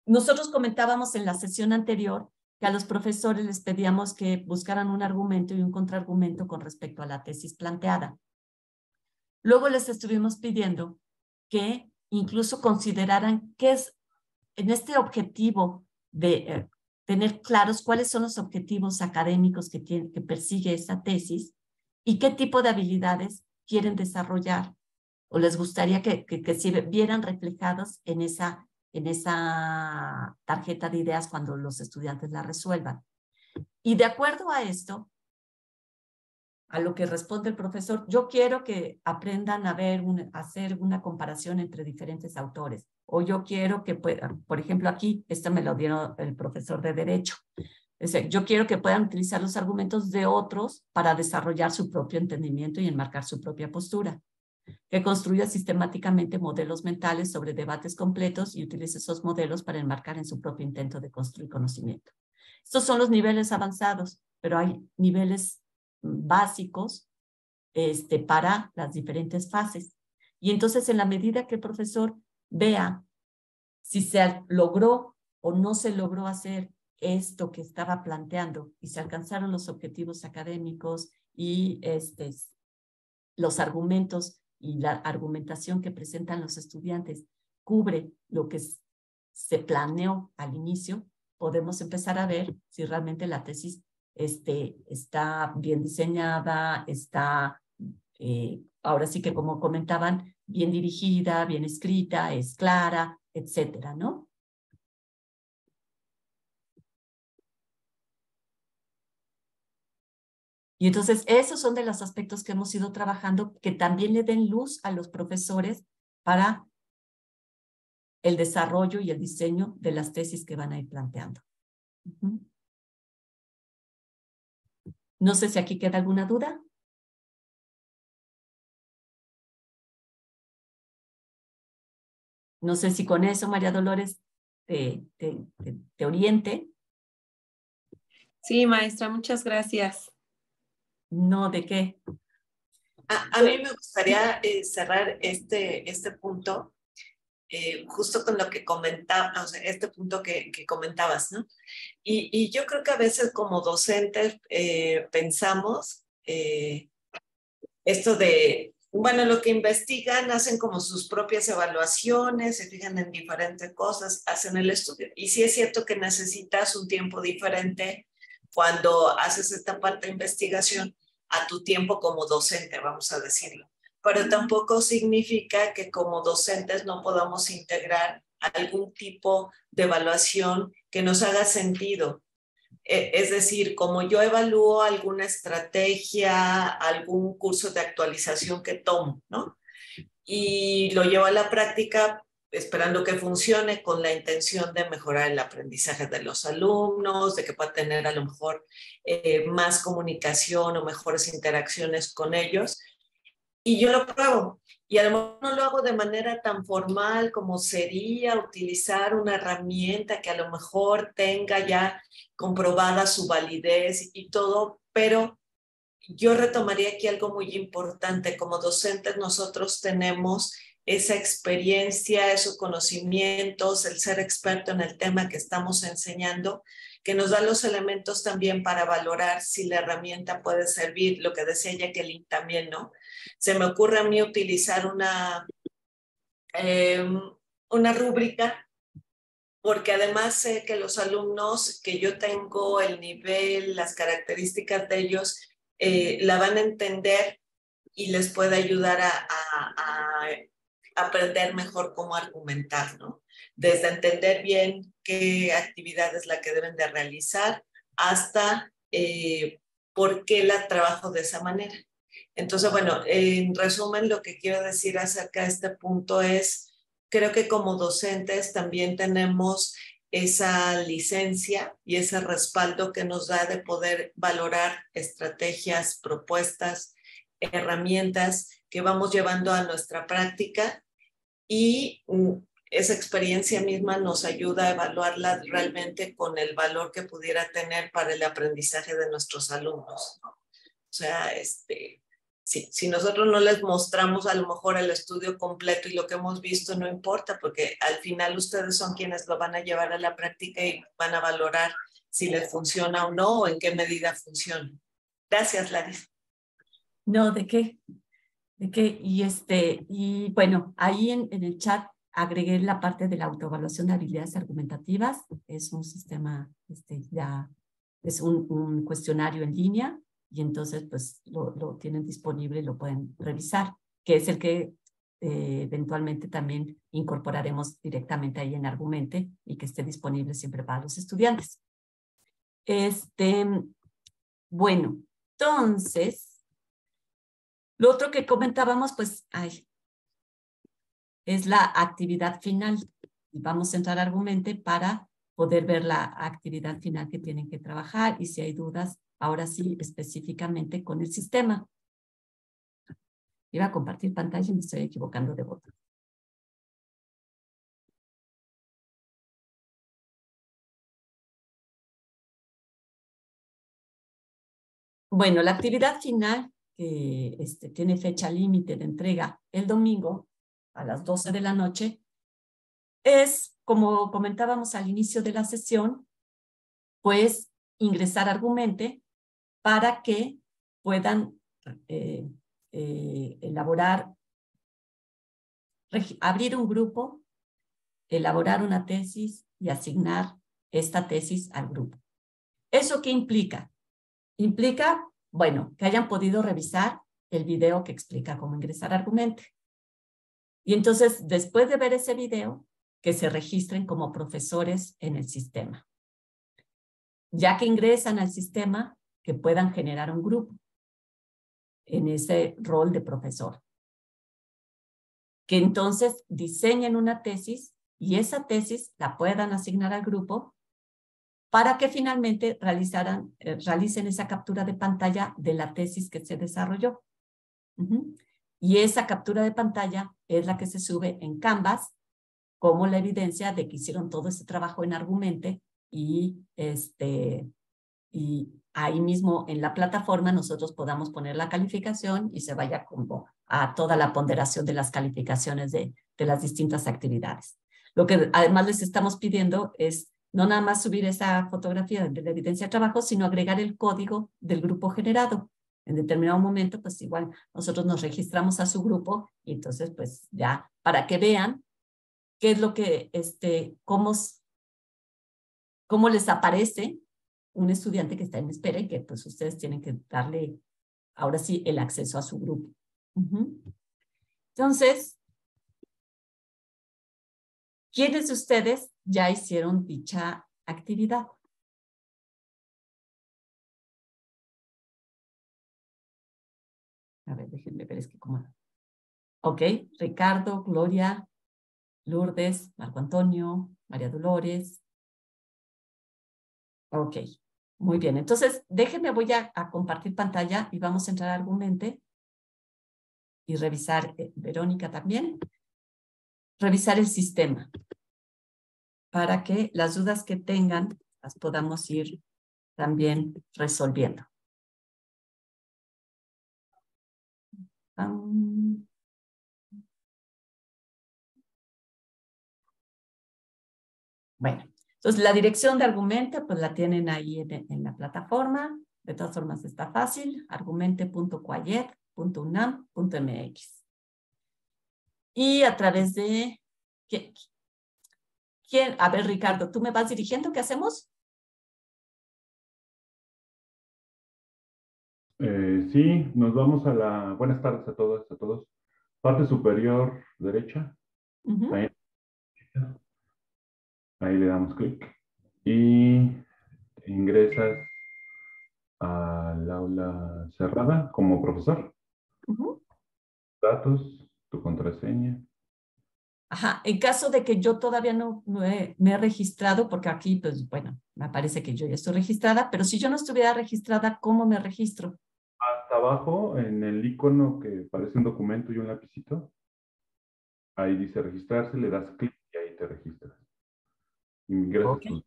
nosotros comentábamos en la sesión anterior que a los profesores les pedíamos que buscaran un argumento y un contraargumento con respecto a la tesis planteada. Luego les estuvimos pidiendo que incluso consideraran qué es, en este objetivo de tener claros cuáles son los objetivos académicos que persigue esta tesis y qué tipo de habilidades quieren desarrollar o les gustaría que se vieran reflejados en esa tarjeta de ideas cuando los estudiantes la resuelvan. Y de acuerdo a esto, a lo que responde el profesor, yo quiero que aprendan a hacer una comparación entre diferentes autores, o yo quiero que puedan, por ejemplo aquí, me lo dieron el profesor de Derecho, es decir, yo quiero que puedan utilizar los argumentos de otros para desarrollar su propio entendimiento y enmarcar su propia postura, que construya sistemáticamente modelos mentales sobre debates completos y utilice esos modelos para enmarcar en su propio intento de construir conocimiento. Estos son los niveles avanzados, pero hay niveles básicos para las diferentes fases. Y entonces, en la medida que el profesor vea si se logró o no se logró hacer esto que estaba planteando y se alcanzaron los objetivos académicos y los argumentos y la argumentación que presentan los estudiantes cubre lo que se planeó al inicio, podemos empezar a ver si realmente la tesis está bien diseñada, está, ahora sí que como comentaban, bien dirigida, bien escrita, es clara, etcétera, ¿no? Y entonces esos son de los aspectos que hemos ido trabajando que también le den luz a los profesores para el desarrollo y el diseño de las tesis que van a ir planteando. No sé si aquí queda alguna duda. No sé si con eso, María Dolores, te oriente. Sí, maestra, muchas gracias. No, ¿de qué? A mí me gustaría cerrar este punto justo con lo que comentaba, o sea, este punto que comentabas, ¿no? Y yo creo que a veces como docentes pensamos esto de, bueno, lo que investigan, hacen como sus propias evaluaciones, se fijan en diferentes cosas, hacen el estudio. Y sí es cierto que necesitas un tiempo diferente cuando haces esta parte de investigación a tu tiempo como docente, vamos a decirlo. Pero tampoco significa que como docentes no podamos integrar algún tipo de evaluación que nos haga sentido. Es decir, como yo evalúo alguna estrategia, algún curso de actualización que tomo, ¿no? Y lo llevo a la práctica esperando que funcione con la intención de mejorar el aprendizaje de los alumnos, de que pueda tener a lo mejor más comunicación o mejores interacciones con ellos. Y yo lo pruebo. Y a lo mejor no lo hago de manera tan formal como sería utilizar una herramienta que a lo mejor tenga ya comprobada su validez y todo, pero yo retomaría aquí algo muy importante. Como docentes nosotros tenemos esa experiencia, esos conocimientos, el ser experto en el tema que estamos enseñando, que nos da los elementos también para valorar si la herramienta puede servir, lo que decía Jacqueline también, ¿no? Se me ocurre a mí utilizar una rúbrica, porque además sé que los alumnos que yo tengo, el nivel, las características de ellos, la van a entender y les puede ayudar a aprender mejor cómo argumentar, ¿no? Desde entender bien qué actividad es la que deben de realizar hasta por qué la trabajo de esa manera. Entonces, bueno, en resumen, lo que quiero decir acerca de este punto es, creo que como docentes también tenemos esa licencia y ese respaldo que nos da de poder valorar estrategias, propuestas, herramientas que vamos llevando a nuestra práctica, y esa experiencia misma nos ayuda a evaluarla realmente con el valor que pudiera tener para el aprendizaje de nuestros alumnos, ¿no? O sea, si nosotros no les mostramos a lo mejor el estudio completo y lo que hemos visto, no importa, porque al final ustedes son quienes lo van a llevar a la práctica y van a valorar si les funciona o no, o en qué medida funciona. Gracias, Larissa. No, ¿de qué? ¿De qué? Y bueno, ahí en el chat agregué la parte de la autoevaluación de habilidades argumentativas. Es un sistema, ya es un cuestionario en línea, y entonces pues lo tienen disponible y lo pueden revisar, que es el que eventualmente también incorporaremos directamente ahí en Argumente y que esté disponible siempre para los estudiantes. Bueno, entonces, lo otro que comentábamos, pues, es la actividad final. Y vamos a entrar a Argumente para poder ver la actividad final que tienen que trabajar, y si hay dudas, ahora sí, específicamente con el sistema. Iba a compartir pantalla y me estoy equivocando de botón. Bueno, la actividad final, que tiene fecha límite de entrega el domingo a las 12 de la noche, es, como comentábamos al inicio de la sesión, pues ingresar a Argumente para que puedan elaborar, abrir un grupo, elaborar una tesis y asignar esta tesis al grupo. ¿Eso qué implica? Implica, bueno, que hayan podido revisar el video que explica cómo ingresar a Argumente. Y entonces, después de ver ese video, que se registren como profesores en el sistema. Ya que ingresan al sistema, que puedan generar un grupo en ese rol de profesor. Que entonces diseñen una tesis y esa tesis la puedan asignar al grupo para que finalmente realicen esa captura de pantalla de la tesis que se desarrolló. Y esa captura de pantalla es la que se sube en Canvas como la evidencia de que hicieron todo ese trabajo en Argumente, y ahí mismo en la plataforma nosotros podamos poner la calificación y se vaya como a toda la ponderación de las calificaciones de las distintas actividades. Lo que además les estamos pidiendo es no nada más subir esa fotografía de la evidencia de trabajo, sino agregar el código del grupo generado. En determinado momento, pues igual nosotros nos registramos a su grupo, y entonces pues ya para que vean qué es lo que, cómo les aparece un estudiante que está en espera, y que pues ustedes tienen que darle ahora sí el acceso a su grupo. Entonces, ¿quiénes de ustedes ya hicieron dicha actividad? A ver, déjenme ver, es que como... Ok, Ricardo, Gloria, Lourdes, Marco Antonio, María Dolores. Ok, muy bien. Entonces, déjenme, voy a compartir pantalla y vamos a entrar a Argumente y revisar, Verónica también, revisar el sistema para que las dudas que tengan las podamos ir también resolviendo. Bueno, Entonces, la dirección de Argumente, pues la tienen ahí en la plataforma. De todas formas, está fácil. argumente.coayet.unam.mx. Y a través de... ¿Quién? A ver, Ricardo, ¿tú me vas dirigiendo? ¿Qué hacemos? Sí, nos vamos a la... Buenas tardes a todas, a todos. Parte superior derecha. Ahí le damos clic. Y ingresas al aula cerrada como profesor. Datos, tu contraseña. Ajá, en caso de que yo todavía no me he registrado, porque aquí, pues bueno, me parece que yo ya estoy registrada, pero si yo no estuviera registrada, ¿cómo me registro? Hasta abajo, en el icono que parece un documento y un lapicito, ahí dice registrarse, le das clic y ahí te registras. Ingresas tus...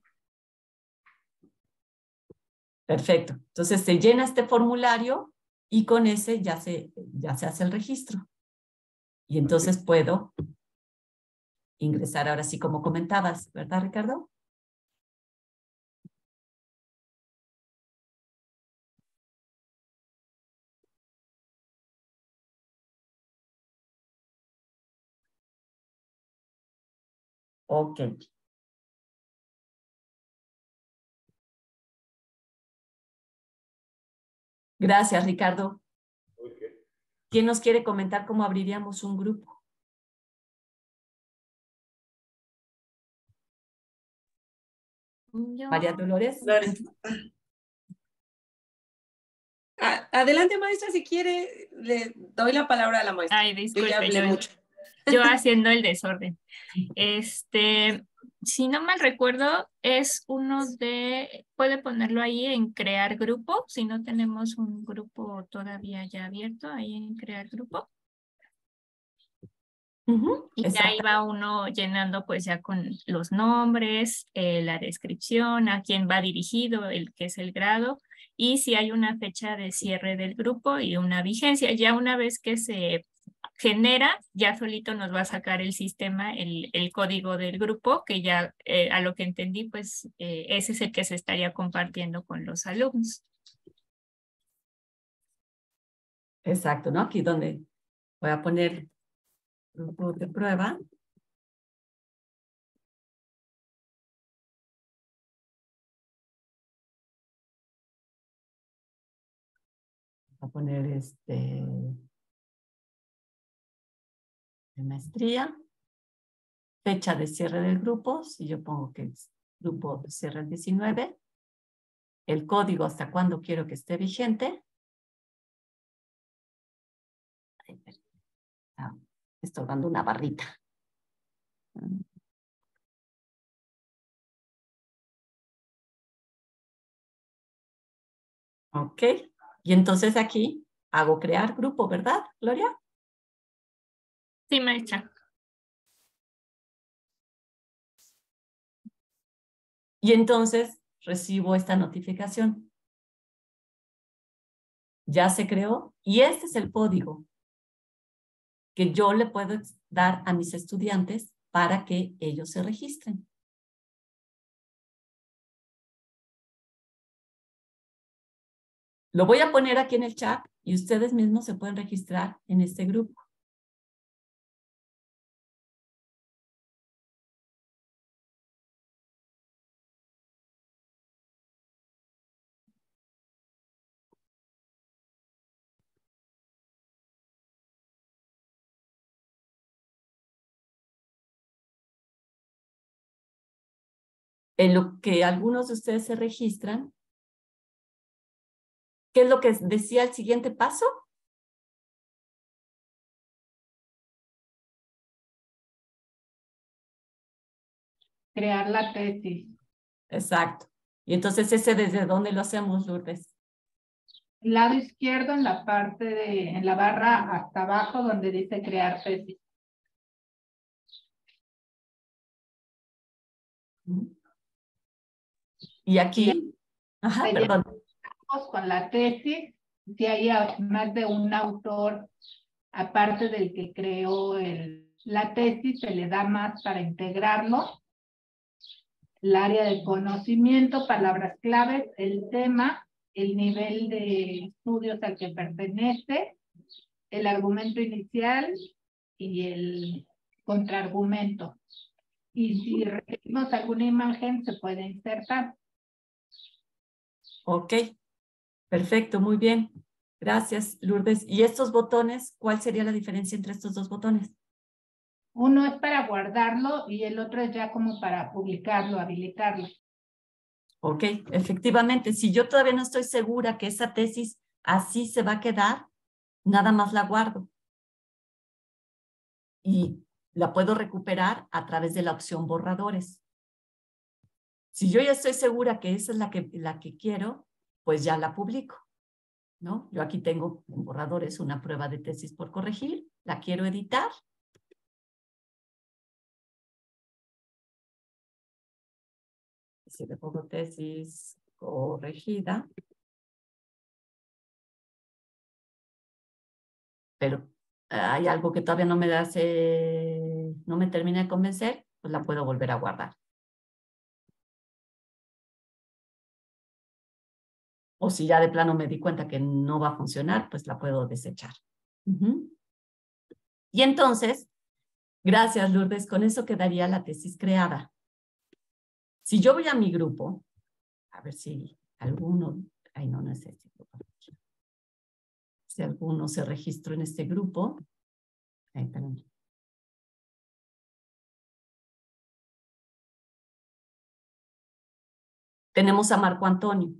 Perfecto. Entonces se llena este formulario y con ese ya se hace el registro. Y entonces puedo ingresar ahora sí como comentabas, ¿verdad, Ricardo? Ok. Gracias, Ricardo. ¿Quién nos quiere comentar cómo abriríamos un grupo? María Dolores. Adelante, maestra, si quiere, le doy la palabra a la maestra. Ay, disculpe, yo ya hablé mucho. Yo haciendo el desorden. Si no mal recuerdo, es uno de, puede ponerlo ahí en crear grupo, si no tenemos un grupo todavía ya abierto, ahí en crear grupo. Y ahí va uno llenando pues ya con los nombres, la descripción, a quién va dirigido, el que es el grado, y si hay una fecha de cierre del grupo y una vigencia. Ya una vez que se genera, ya solito nos va a sacar el sistema, el código del grupo, que ya a lo que entendí, pues ese es el que se estaría compartiendo con los alumnos. Exacto, ¿no? Aquí donde voy a poner grupo de prueba. Voy a poner de maestría. Fecha de cierre del grupo, si yo pongo que es grupo de cierre el 19. El código hasta cuándo quiero que esté vigente. Estoy dando una barrita. Ok. Y entonces aquí hago crear grupo, ¿verdad, Gloria? Sí, maestra. Y entonces recibo esta notificación. Ya se creó y este es el código que yo le puedo dar a mis estudiantes para que ellos se registren. Lo voy a poner aquí en el chat y ustedes mismos se pueden registrar en este grupo. En lo que algunos de ustedes se registran, ¿qué es lo que decía el siguiente paso? Crear la tesis. Exacto. Y entonces ese ¿desde dónde lo hacemos, Lourdes? Lado izquierdo en la parte en la barra hasta abajo donde dice crear tesis. Y aquí, ajá, perdón. Con la tesis, si hay más de un autor, aparte del que creó la tesis, se le da más para integrarlo. el área de conocimiento, palabras claves, el tema, el nivel de estudios al que pertenece, el argumento inicial y el contraargumento. Y si requerimos alguna imagen, se puede insertar. Ok, perfecto, muy bien. Gracias, Lourdes. ¿Y estos botones, cuál sería la diferencia entre estos dos botones? Uno es para guardarlo y el otro es ya como para publicarlo, habilitarlo. Ok, efectivamente, si yo todavía no estoy segura que esa tesis así se va a quedar, nada más la guardo. Y la puedo recuperar a través de la opción borradores. Si yo ya estoy segura que esa es la que quiero, pues ya la publico, ¿no? Yo aquí tengo en borradores una prueba de tesis por corregir, la quiero editar. Si le pongo tesis corregida, pero hay algo que todavía no me no me termina de convencer, pues la puedo volver a guardar. O si ya de plano me di cuenta que no va a funcionar, pues la puedo desechar. Y entonces, gracias Lourdes, con eso quedaría la tesis creada. Si yo voy a mi grupo, a ver si alguno, ay no, no es este grupo. Si alguno se registró en este grupo, ahí también. Tenemos a Marco Antonio.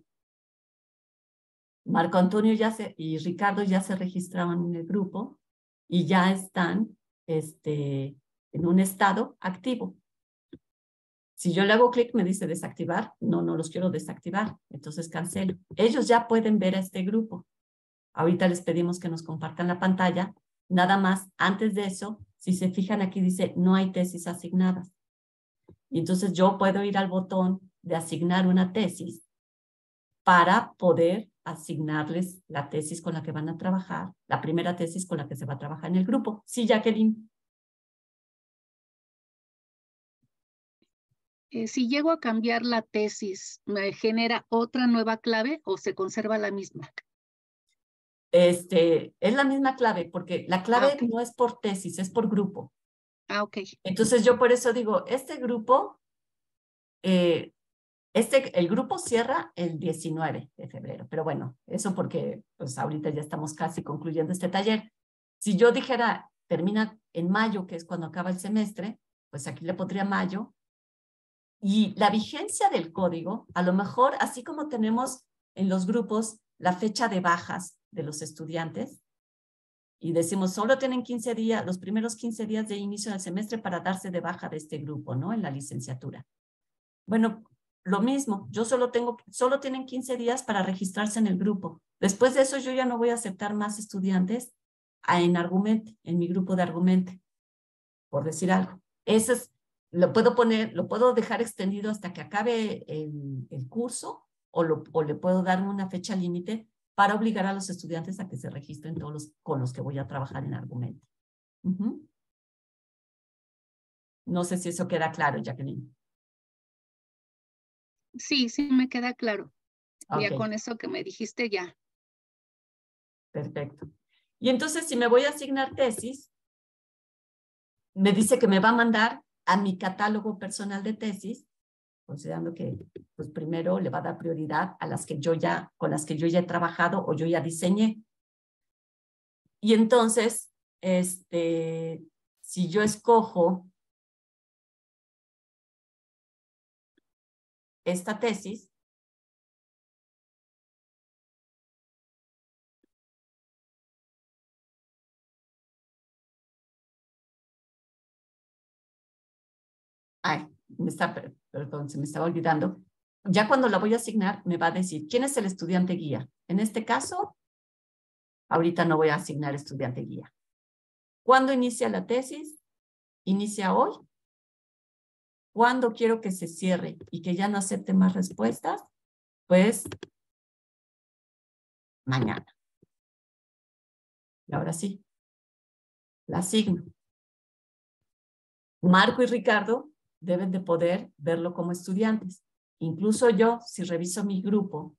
Marco Antonio y Ricardo ya se registraron en el grupo y ya están en un estado activo. Si yo le hago clic, me dice desactivar. No, no los quiero desactivar. Entonces cancelo. Ellos ya pueden ver a este grupo. Ahorita les pedimos que nos compartan la pantalla. Nada más, antes de eso, si se fijan aquí dice no hay tesis asignadas. Y entonces yo puedo ir al botón de asignar una tesis para poder asignarles la tesis con la que van a trabajar, la primera tesis con la que se va a trabajar en el grupo. Sí, Jacqueline. Si llego a cambiar la tesis, ¿me genera otra nueva clave o se conserva la misma? Es la misma clave, porque la clave okay. no es por tesis, es por grupo. Ok. Entonces yo por eso digo, este grupo, el grupo cierra el 19 de febrero, pero bueno, eso porque pues ahorita ya estamos casi concluyendo este taller. Si yo dijera, termina en mayo, que es cuando acaba el semestre, pues aquí le pondría mayo. Y la vigencia del código, a lo mejor, así como tenemos en los grupos la fecha de bajas de los estudiantes, y decimos, solo tienen 15 días, los primeros 15 días de inicio del semestre para darse de baja de este grupo, ¿no? En la licenciatura. Bueno, lo mismo, solo tienen 15 días para registrarse en el grupo. Después de eso, yo ya no voy a aceptar más estudiantes en mi grupo de Argumente, por decir algo. Eso es, lo puedo dejar extendido hasta que acabe el curso, o le puedo dar una fecha límite para obligar a los estudiantes a que se registren con los que voy a trabajar en Argumente. No sé si eso queda claro, Jacqueline. Sí, sí me queda claro. Okay. Ya con eso que me dijiste ya. Perfecto. Y entonces, si me voy a asignar tesis, me dice que me va a mandar a mi catálogo personal de tesis, considerando que pues primero le va a dar prioridad a las que con las que yo ya he trabajado o yo ya diseñé. Y entonces, si yo escojo esta tesis, perdón, se me estaba olvidando. Ya cuando la voy a asignar, me va a decir, ¿quién es el estudiante guía? En este caso, ahorita no voy a asignar estudiante guía. ¿Cuándo inicia la tesis? Inicia hoy. ¿Cuándo quiero que se cierre y que ya no acepte más respuestas? Pues mañana. Y ahora sí, la asigno. Marco y Ricardo deben de poder verlo como estudiantes. Incluso yo, si reviso mi grupo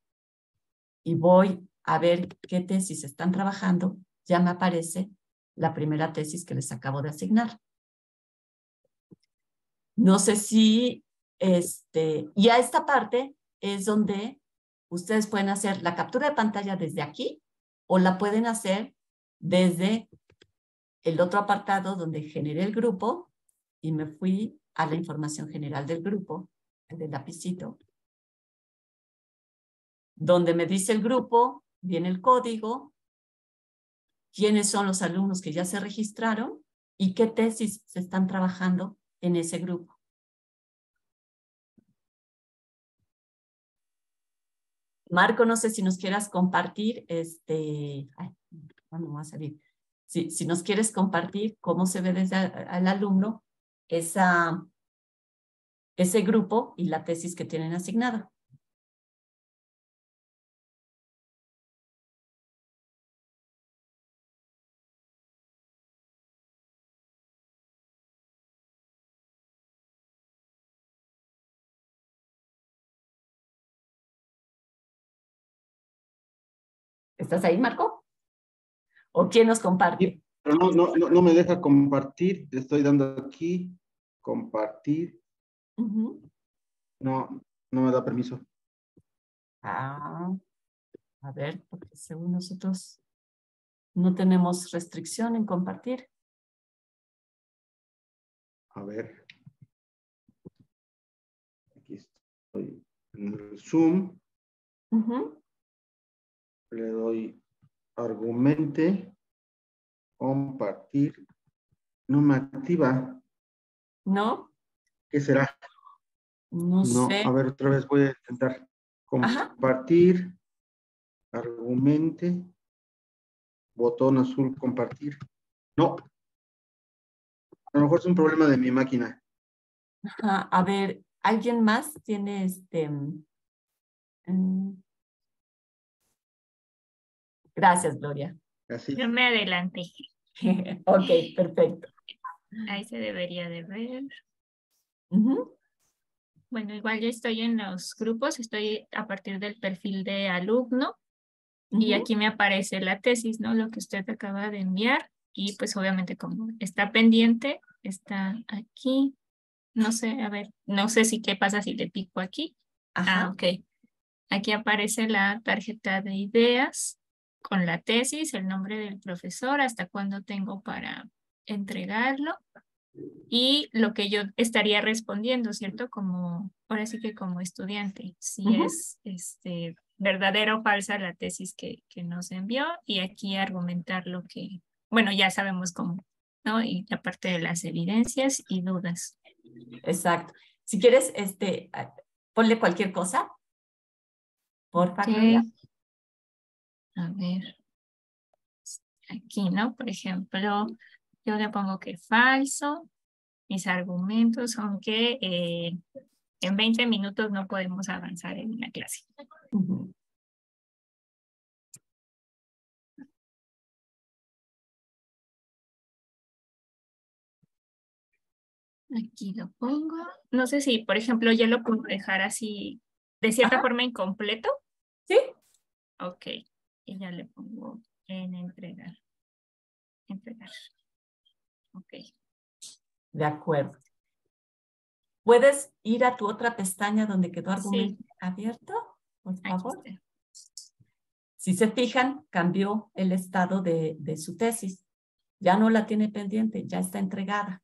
y voy a ver qué tesis están trabajando, ya me aparece la primera tesis que les acabo de asignar. No sé si, y a esta parte es donde ustedes pueden hacer la captura de pantalla desde aquí o la pueden hacer desde el otro apartado donde generé el grupo y me fui a la información general del grupo, el del lapicito, donde me dice el grupo, viene el código, quiénes son los alumnos que ya se registraron y qué tesis se están trabajando en ese grupo. Marco, no sé si nos quieras compartir, ¿cuándo va a salir? Si nos quieres compartir cómo se ve desde al alumno ese grupo y la tesis que tienen asignada. ¿Estás ahí, Marco? ¿O quién nos comparte? Sí, pero no me deja compartir. Le estoy dando aquí, compartir. No me da permiso. A ver, porque según nosotros no tenemos restricción en compartir. A ver. Aquí estoy en el Zoom. Le doy argumente, compartir. No me activa. ¿No? ¿Qué será? No sé. A ver, otra vez voy a intentar compartir. Argumente. Botón azul, compartir. No. A lo mejor es un problema de mi máquina. Ajá. A ver, ¿alguien más tiene Gracias, Gloria. Así. Yo me adelanté. Ok, perfecto. Ahí se debería de ver. Bueno, igual yo estoy en los grupos, estoy a partir del perfil de alumno y aquí me aparece la tesis, ¿no? Lo que usted acaba de enviar y pues obviamente como está pendiente, está aquí. No sé, a ver, no sé si qué pasa si le pico aquí. Ajá. Ah, ok. Aquí aparece la tarjeta de ideas con la tesis, el nombre del profesor, hasta cuándo tengo para entregarlo y lo que yo estaría respondiendo, ¿cierto? Como, ahora sí que como estudiante, si es verdadera o falsa la tesis que nos envió y aquí argumentar lo que, bueno, ya sabemos cómo, ¿no? Y la parte de las evidencias y dudas. Exacto. Si quieres, ponle cualquier cosa. Porfa, Gloria. A ver. Aquí, ¿no? Por ejemplo, yo le pongo que falso. Mis argumentos son que en 20 minutos no podemos avanzar en una clase. Aquí lo pongo. No sé si, por ejemplo, yo lo puedo dejar así, de cierta forma incompleto. ¿Sí? Ok. Y ya le pongo en entregar. Entregar. Ok. De acuerdo. ¿Puedes ir a tu otra pestaña donde quedó argumento abierto? Por favor. Si se fijan, cambió el estado de su tesis. Ya no la tiene pendiente, ya está entregada.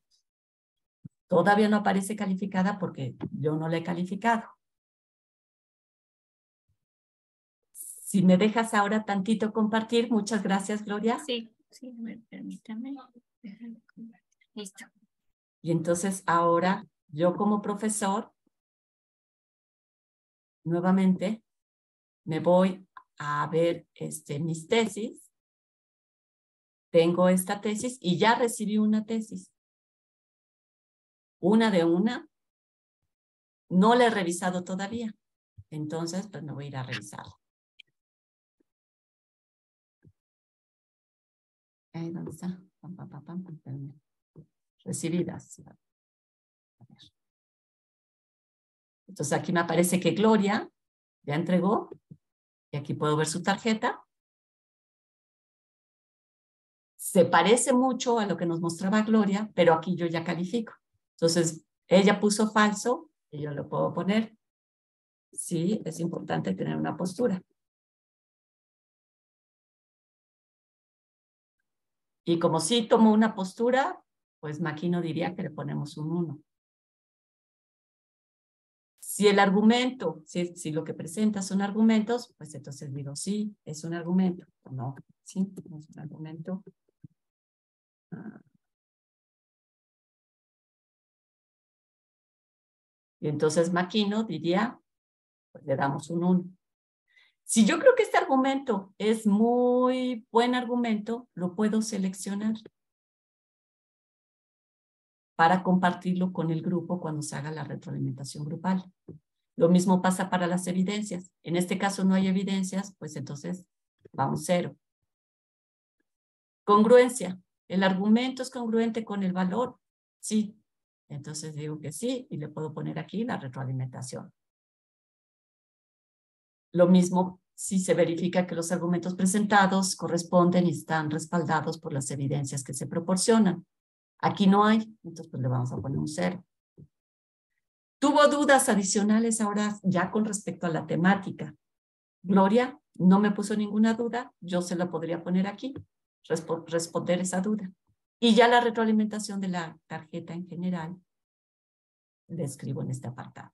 Todavía no aparece calificada porque yo no la he calificado. Si me dejas ahora tantito compartir, muchas gracias, Gloria. Sí, sí, permítame. Listo. Y entonces ahora yo como profesor, nuevamente, me voy a ver mis tesis. Tengo esta tesis y ya recibí una tesis. Una de una. No la he revisado todavía. Entonces, pues me voy a ir a revisarla. Ahí, ¿dónde está? Recibidas. A ver. Entonces aquí me aparece que Gloria ya entregó, y aquí puedo ver su tarjeta. Se parece mucho a lo que nos mostraba Gloria, pero aquí yo ya califico. Entonces, ella puso falso, y yo lo puedo poner. Sí, es importante tener una postura. Y como sí tomó una postura, pues Maquino diría que le ponemos un 1. Si el argumento, si lo que presenta son argumentos, pues entonces digo, sí, es un argumento. No, sí, no es un argumento. Y entonces Maquino diría, pues le damos un 1. Si yo creo que este argumento es muy buen argumento, lo puedo seleccionar para compartirlo con el grupo cuando se haga la retroalimentación grupal. Lo mismo pasa para las evidencias. En este caso no hay evidencias, pues entonces vamos 0. Congruencia. ¿El argumento es congruente con el valor? Sí. Entonces digo que sí y le puedo poner aquí la retroalimentación. Lo mismo si se verifica que los argumentos presentados corresponden y están respaldados por las evidencias que se proporcionan. Aquí no hay, entonces pues le vamos a poner un 0. ¿Tuvo dudas adicionales ahora ya con respecto a la temática? Gloria no me puso ninguna duda, yo se la podría poner aquí, responder esa duda. Y ya la retroalimentación de la tarjeta en general, le escribo en este apartado.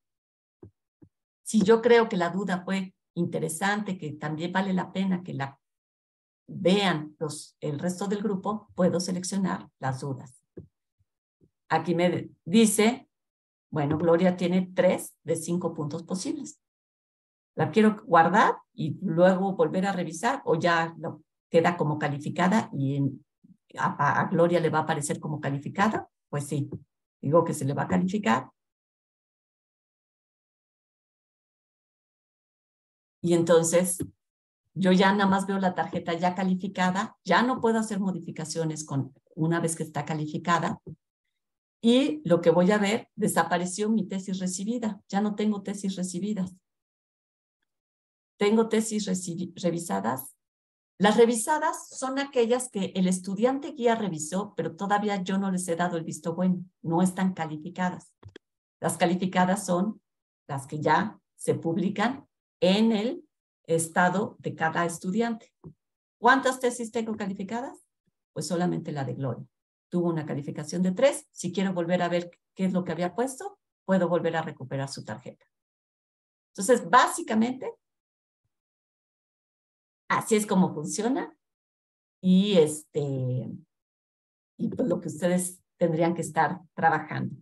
Si yo creo que la duda fue interesante, que también vale la pena que la vean el resto del grupo, puedo seleccionar las dudas. Aquí me dice, bueno, Gloria tiene 3 de 5 puntos posibles. ¿La quiero guardar y luego volver a revisar o ya queda como calificada y a Gloria le va a aparecer como calificada? Pues sí, digo que se le va a calificar. Y entonces yo ya nada más veo la tarjeta ya calificada, ya no puedo hacer modificaciones una vez que está calificada. Y lo que voy a ver, desapareció mi tesis recibida. Ya no tengo tesis recibidas. Tengo tesis revisadas. Las revisadas son aquellas que el estudiante guía revisó, pero todavía yo no les he dado el visto bueno. No están calificadas. Las calificadas son las que ya se publican en el estado de cada estudiante. ¿Cuántas tesis tengo calificadas? Pues solamente la de Gloria. Tuvo una calificación de 3. Si quiero volver a ver qué es lo que había puesto, puedo volver a recuperar su tarjeta. Entonces, básicamente, así es como funciona. Y pues lo que ustedes tendrían que estar trabajando.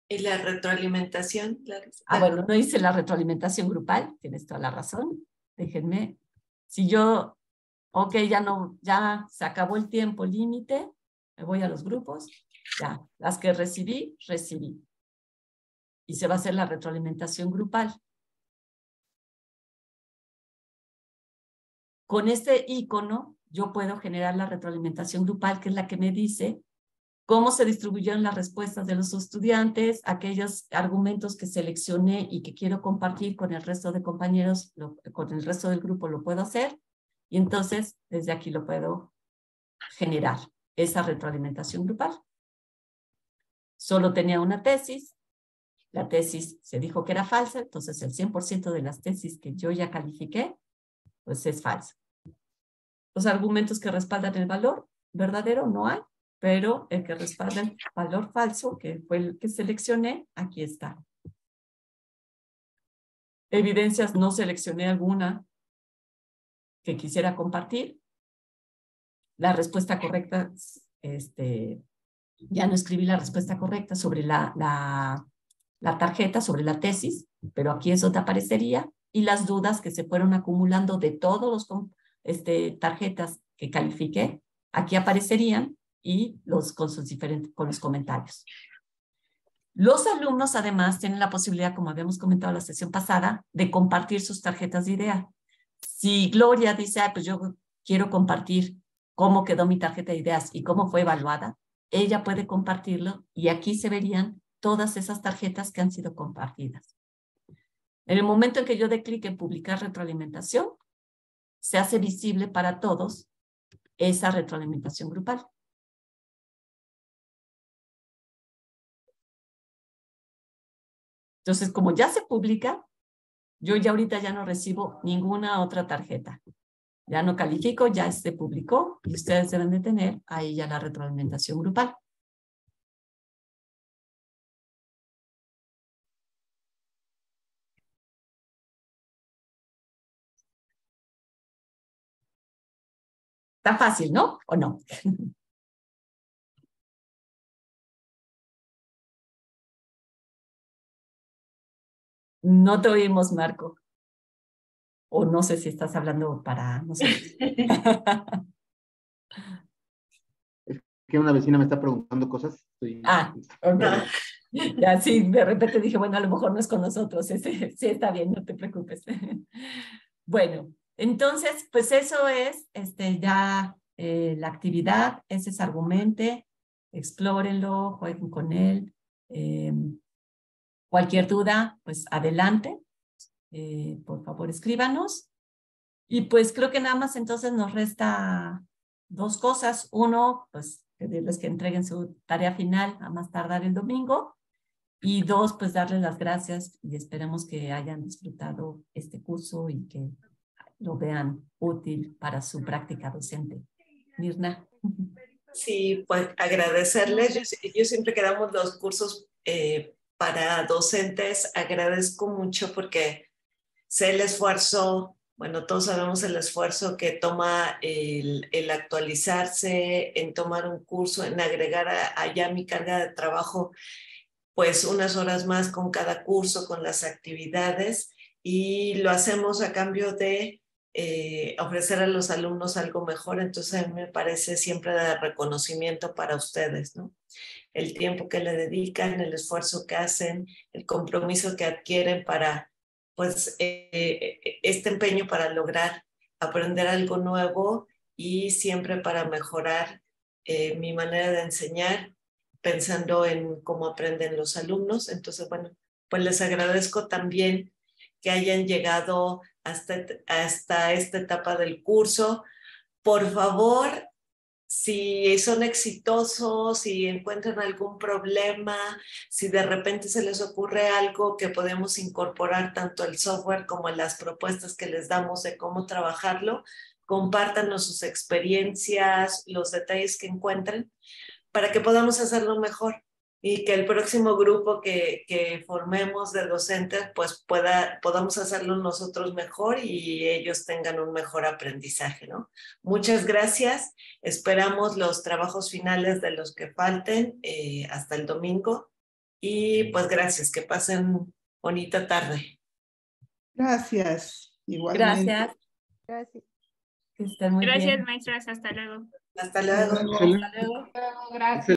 ¿Y la retroalimentación? Bueno, no hice la retroalimentación grupal, tienes toda la razón. Déjenme, si yo, ok, ya se acabó el tiempo límite, me voy a los grupos, ya, las que recibí. Y se va a hacer la retroalimentación grupal. Con este icono, yo puedo generar la retroalimentación grupal, que es la que me dice cómo se distribuyeron las respuestas de los estudiantes, aquellos argumentos que seleccioné y que quiero compartir con el resto de compañeros, con el resto del grupo lo puedo hacer, y entonces desde aquí lo puedo generar, esa retroalimentación grupal. Solo tenía una tesis, la tesis se dijo que era falsa, entonces el 100% de las tesis que yo ya califiqué, pues es falsa. Los argumentos que respaldan el valor verdadero no hay, pero el que respalda el valor falso, que fue el que seleccioné, aquí está. Evidencias, no seleccioné alguna que quisiera compartir. La respuesta correcta, ya no escribí la respuesta correcta sobre la tarjeta, sobre la tesis, pero aquí es donde aparecería, y las dudas que se fueron acumulando de todos los tarjetas que califiqué, aquí aparecerían, y con los comentarios. Los alumnos además tienen la posibilidad, como habíamos comentado en la sesión pasada, de compartir sus tarjetas de idea. Si Gloria dice, pues yo quiero compartir cómo quedó mi tarjeta de ideas y cómo fue evaluada, ella puede compartirlo y aquí se verían todas esas tarjetas que han sido compartidas. En el momento en que yo dé clic en publicar retroalimentación, se hace visible para todos esa retroalimentación grupal. Entonces, como ya se publica, yo ya ahorita ya no recibo ninguna otra tarjeta. Ya no califico, ya se publicó y ustedes deben de tener ahí ya la retroalimentación grupal. Está fácil, ¿no? ¿O no? No te oímos, Marco. O no sé si estás hablando para nosotros. Es que una vecina me está preguntando cosas. Ok. Ya sí, de repente dije, bueno, a lo mejor no es con nosotros. Sí, está bien, no te preocupes. Bueno, entonces, pues eso es ya la actividad, ese es Argumente, explórenlo, jueguen con él. Cualquier duda, pues adelante. Por favor, escríbanos. Y pues creo que nada más entonces nos resta dos cosas. Uno, pues pedirles que entreguen su tarea final a más tardar el domingo. Y dos, pues darles las gracias y esperemos que hayan disfrutado este curso y que lo vean útil para su práctica docente. Mirna. Sí, pues agradecerles. Yo siempre que damos los cursos para docentes, agradezco mucho porque sé el esfuerzo, bueno, todos sabemos el esfuerzo que toma el actualizarse, en tomar un curso, en agregar allá mi carga de trabajo, pues unas horas más con cada curso, con las actividades, y lo hacemos a cambio de ofrecer a los alumnos algo mejor. Entonces a mí me parece siempre de reconocimiento para ustedes, ¿no? El tiempo que le dedican, el esfuerzo que hacen, el compromiso que adquieren para, pues, este empeño para lograr aprender algo nuevo y siempre para mejorar mi manera de enseñar, pensando en cómo aprenden los alumnos. Entonces, bueno, pues les agradezco también que hayan llegado hasta esta etapa del curso. Por favor, si son exitosos, si encuentran algún problema, si de repente se les ocurre algo que podemos incorporar tanto el software como en las propuestas que les damos de cómo trabajarlo, compártanos sus experiencias, los detalles que encuentren, para que podamos hacerlo mejor y que el próximo grupo que formemos de docentes pues podamos hacerlo nosotros mejor y ellos tengan un mejor aprendizaje, ¿no? Muchas gracias. Esperamos los trabajos finales de los que falten hasta el domingo y pues gracias. Que pasen bonita tarde. Gracias. Igualmente. Gracias. Gracias. Que estén muy Gracias, bien. maestras. Hasta luego. Hasta luego. Hasta luego. Hasta luego. Gracias.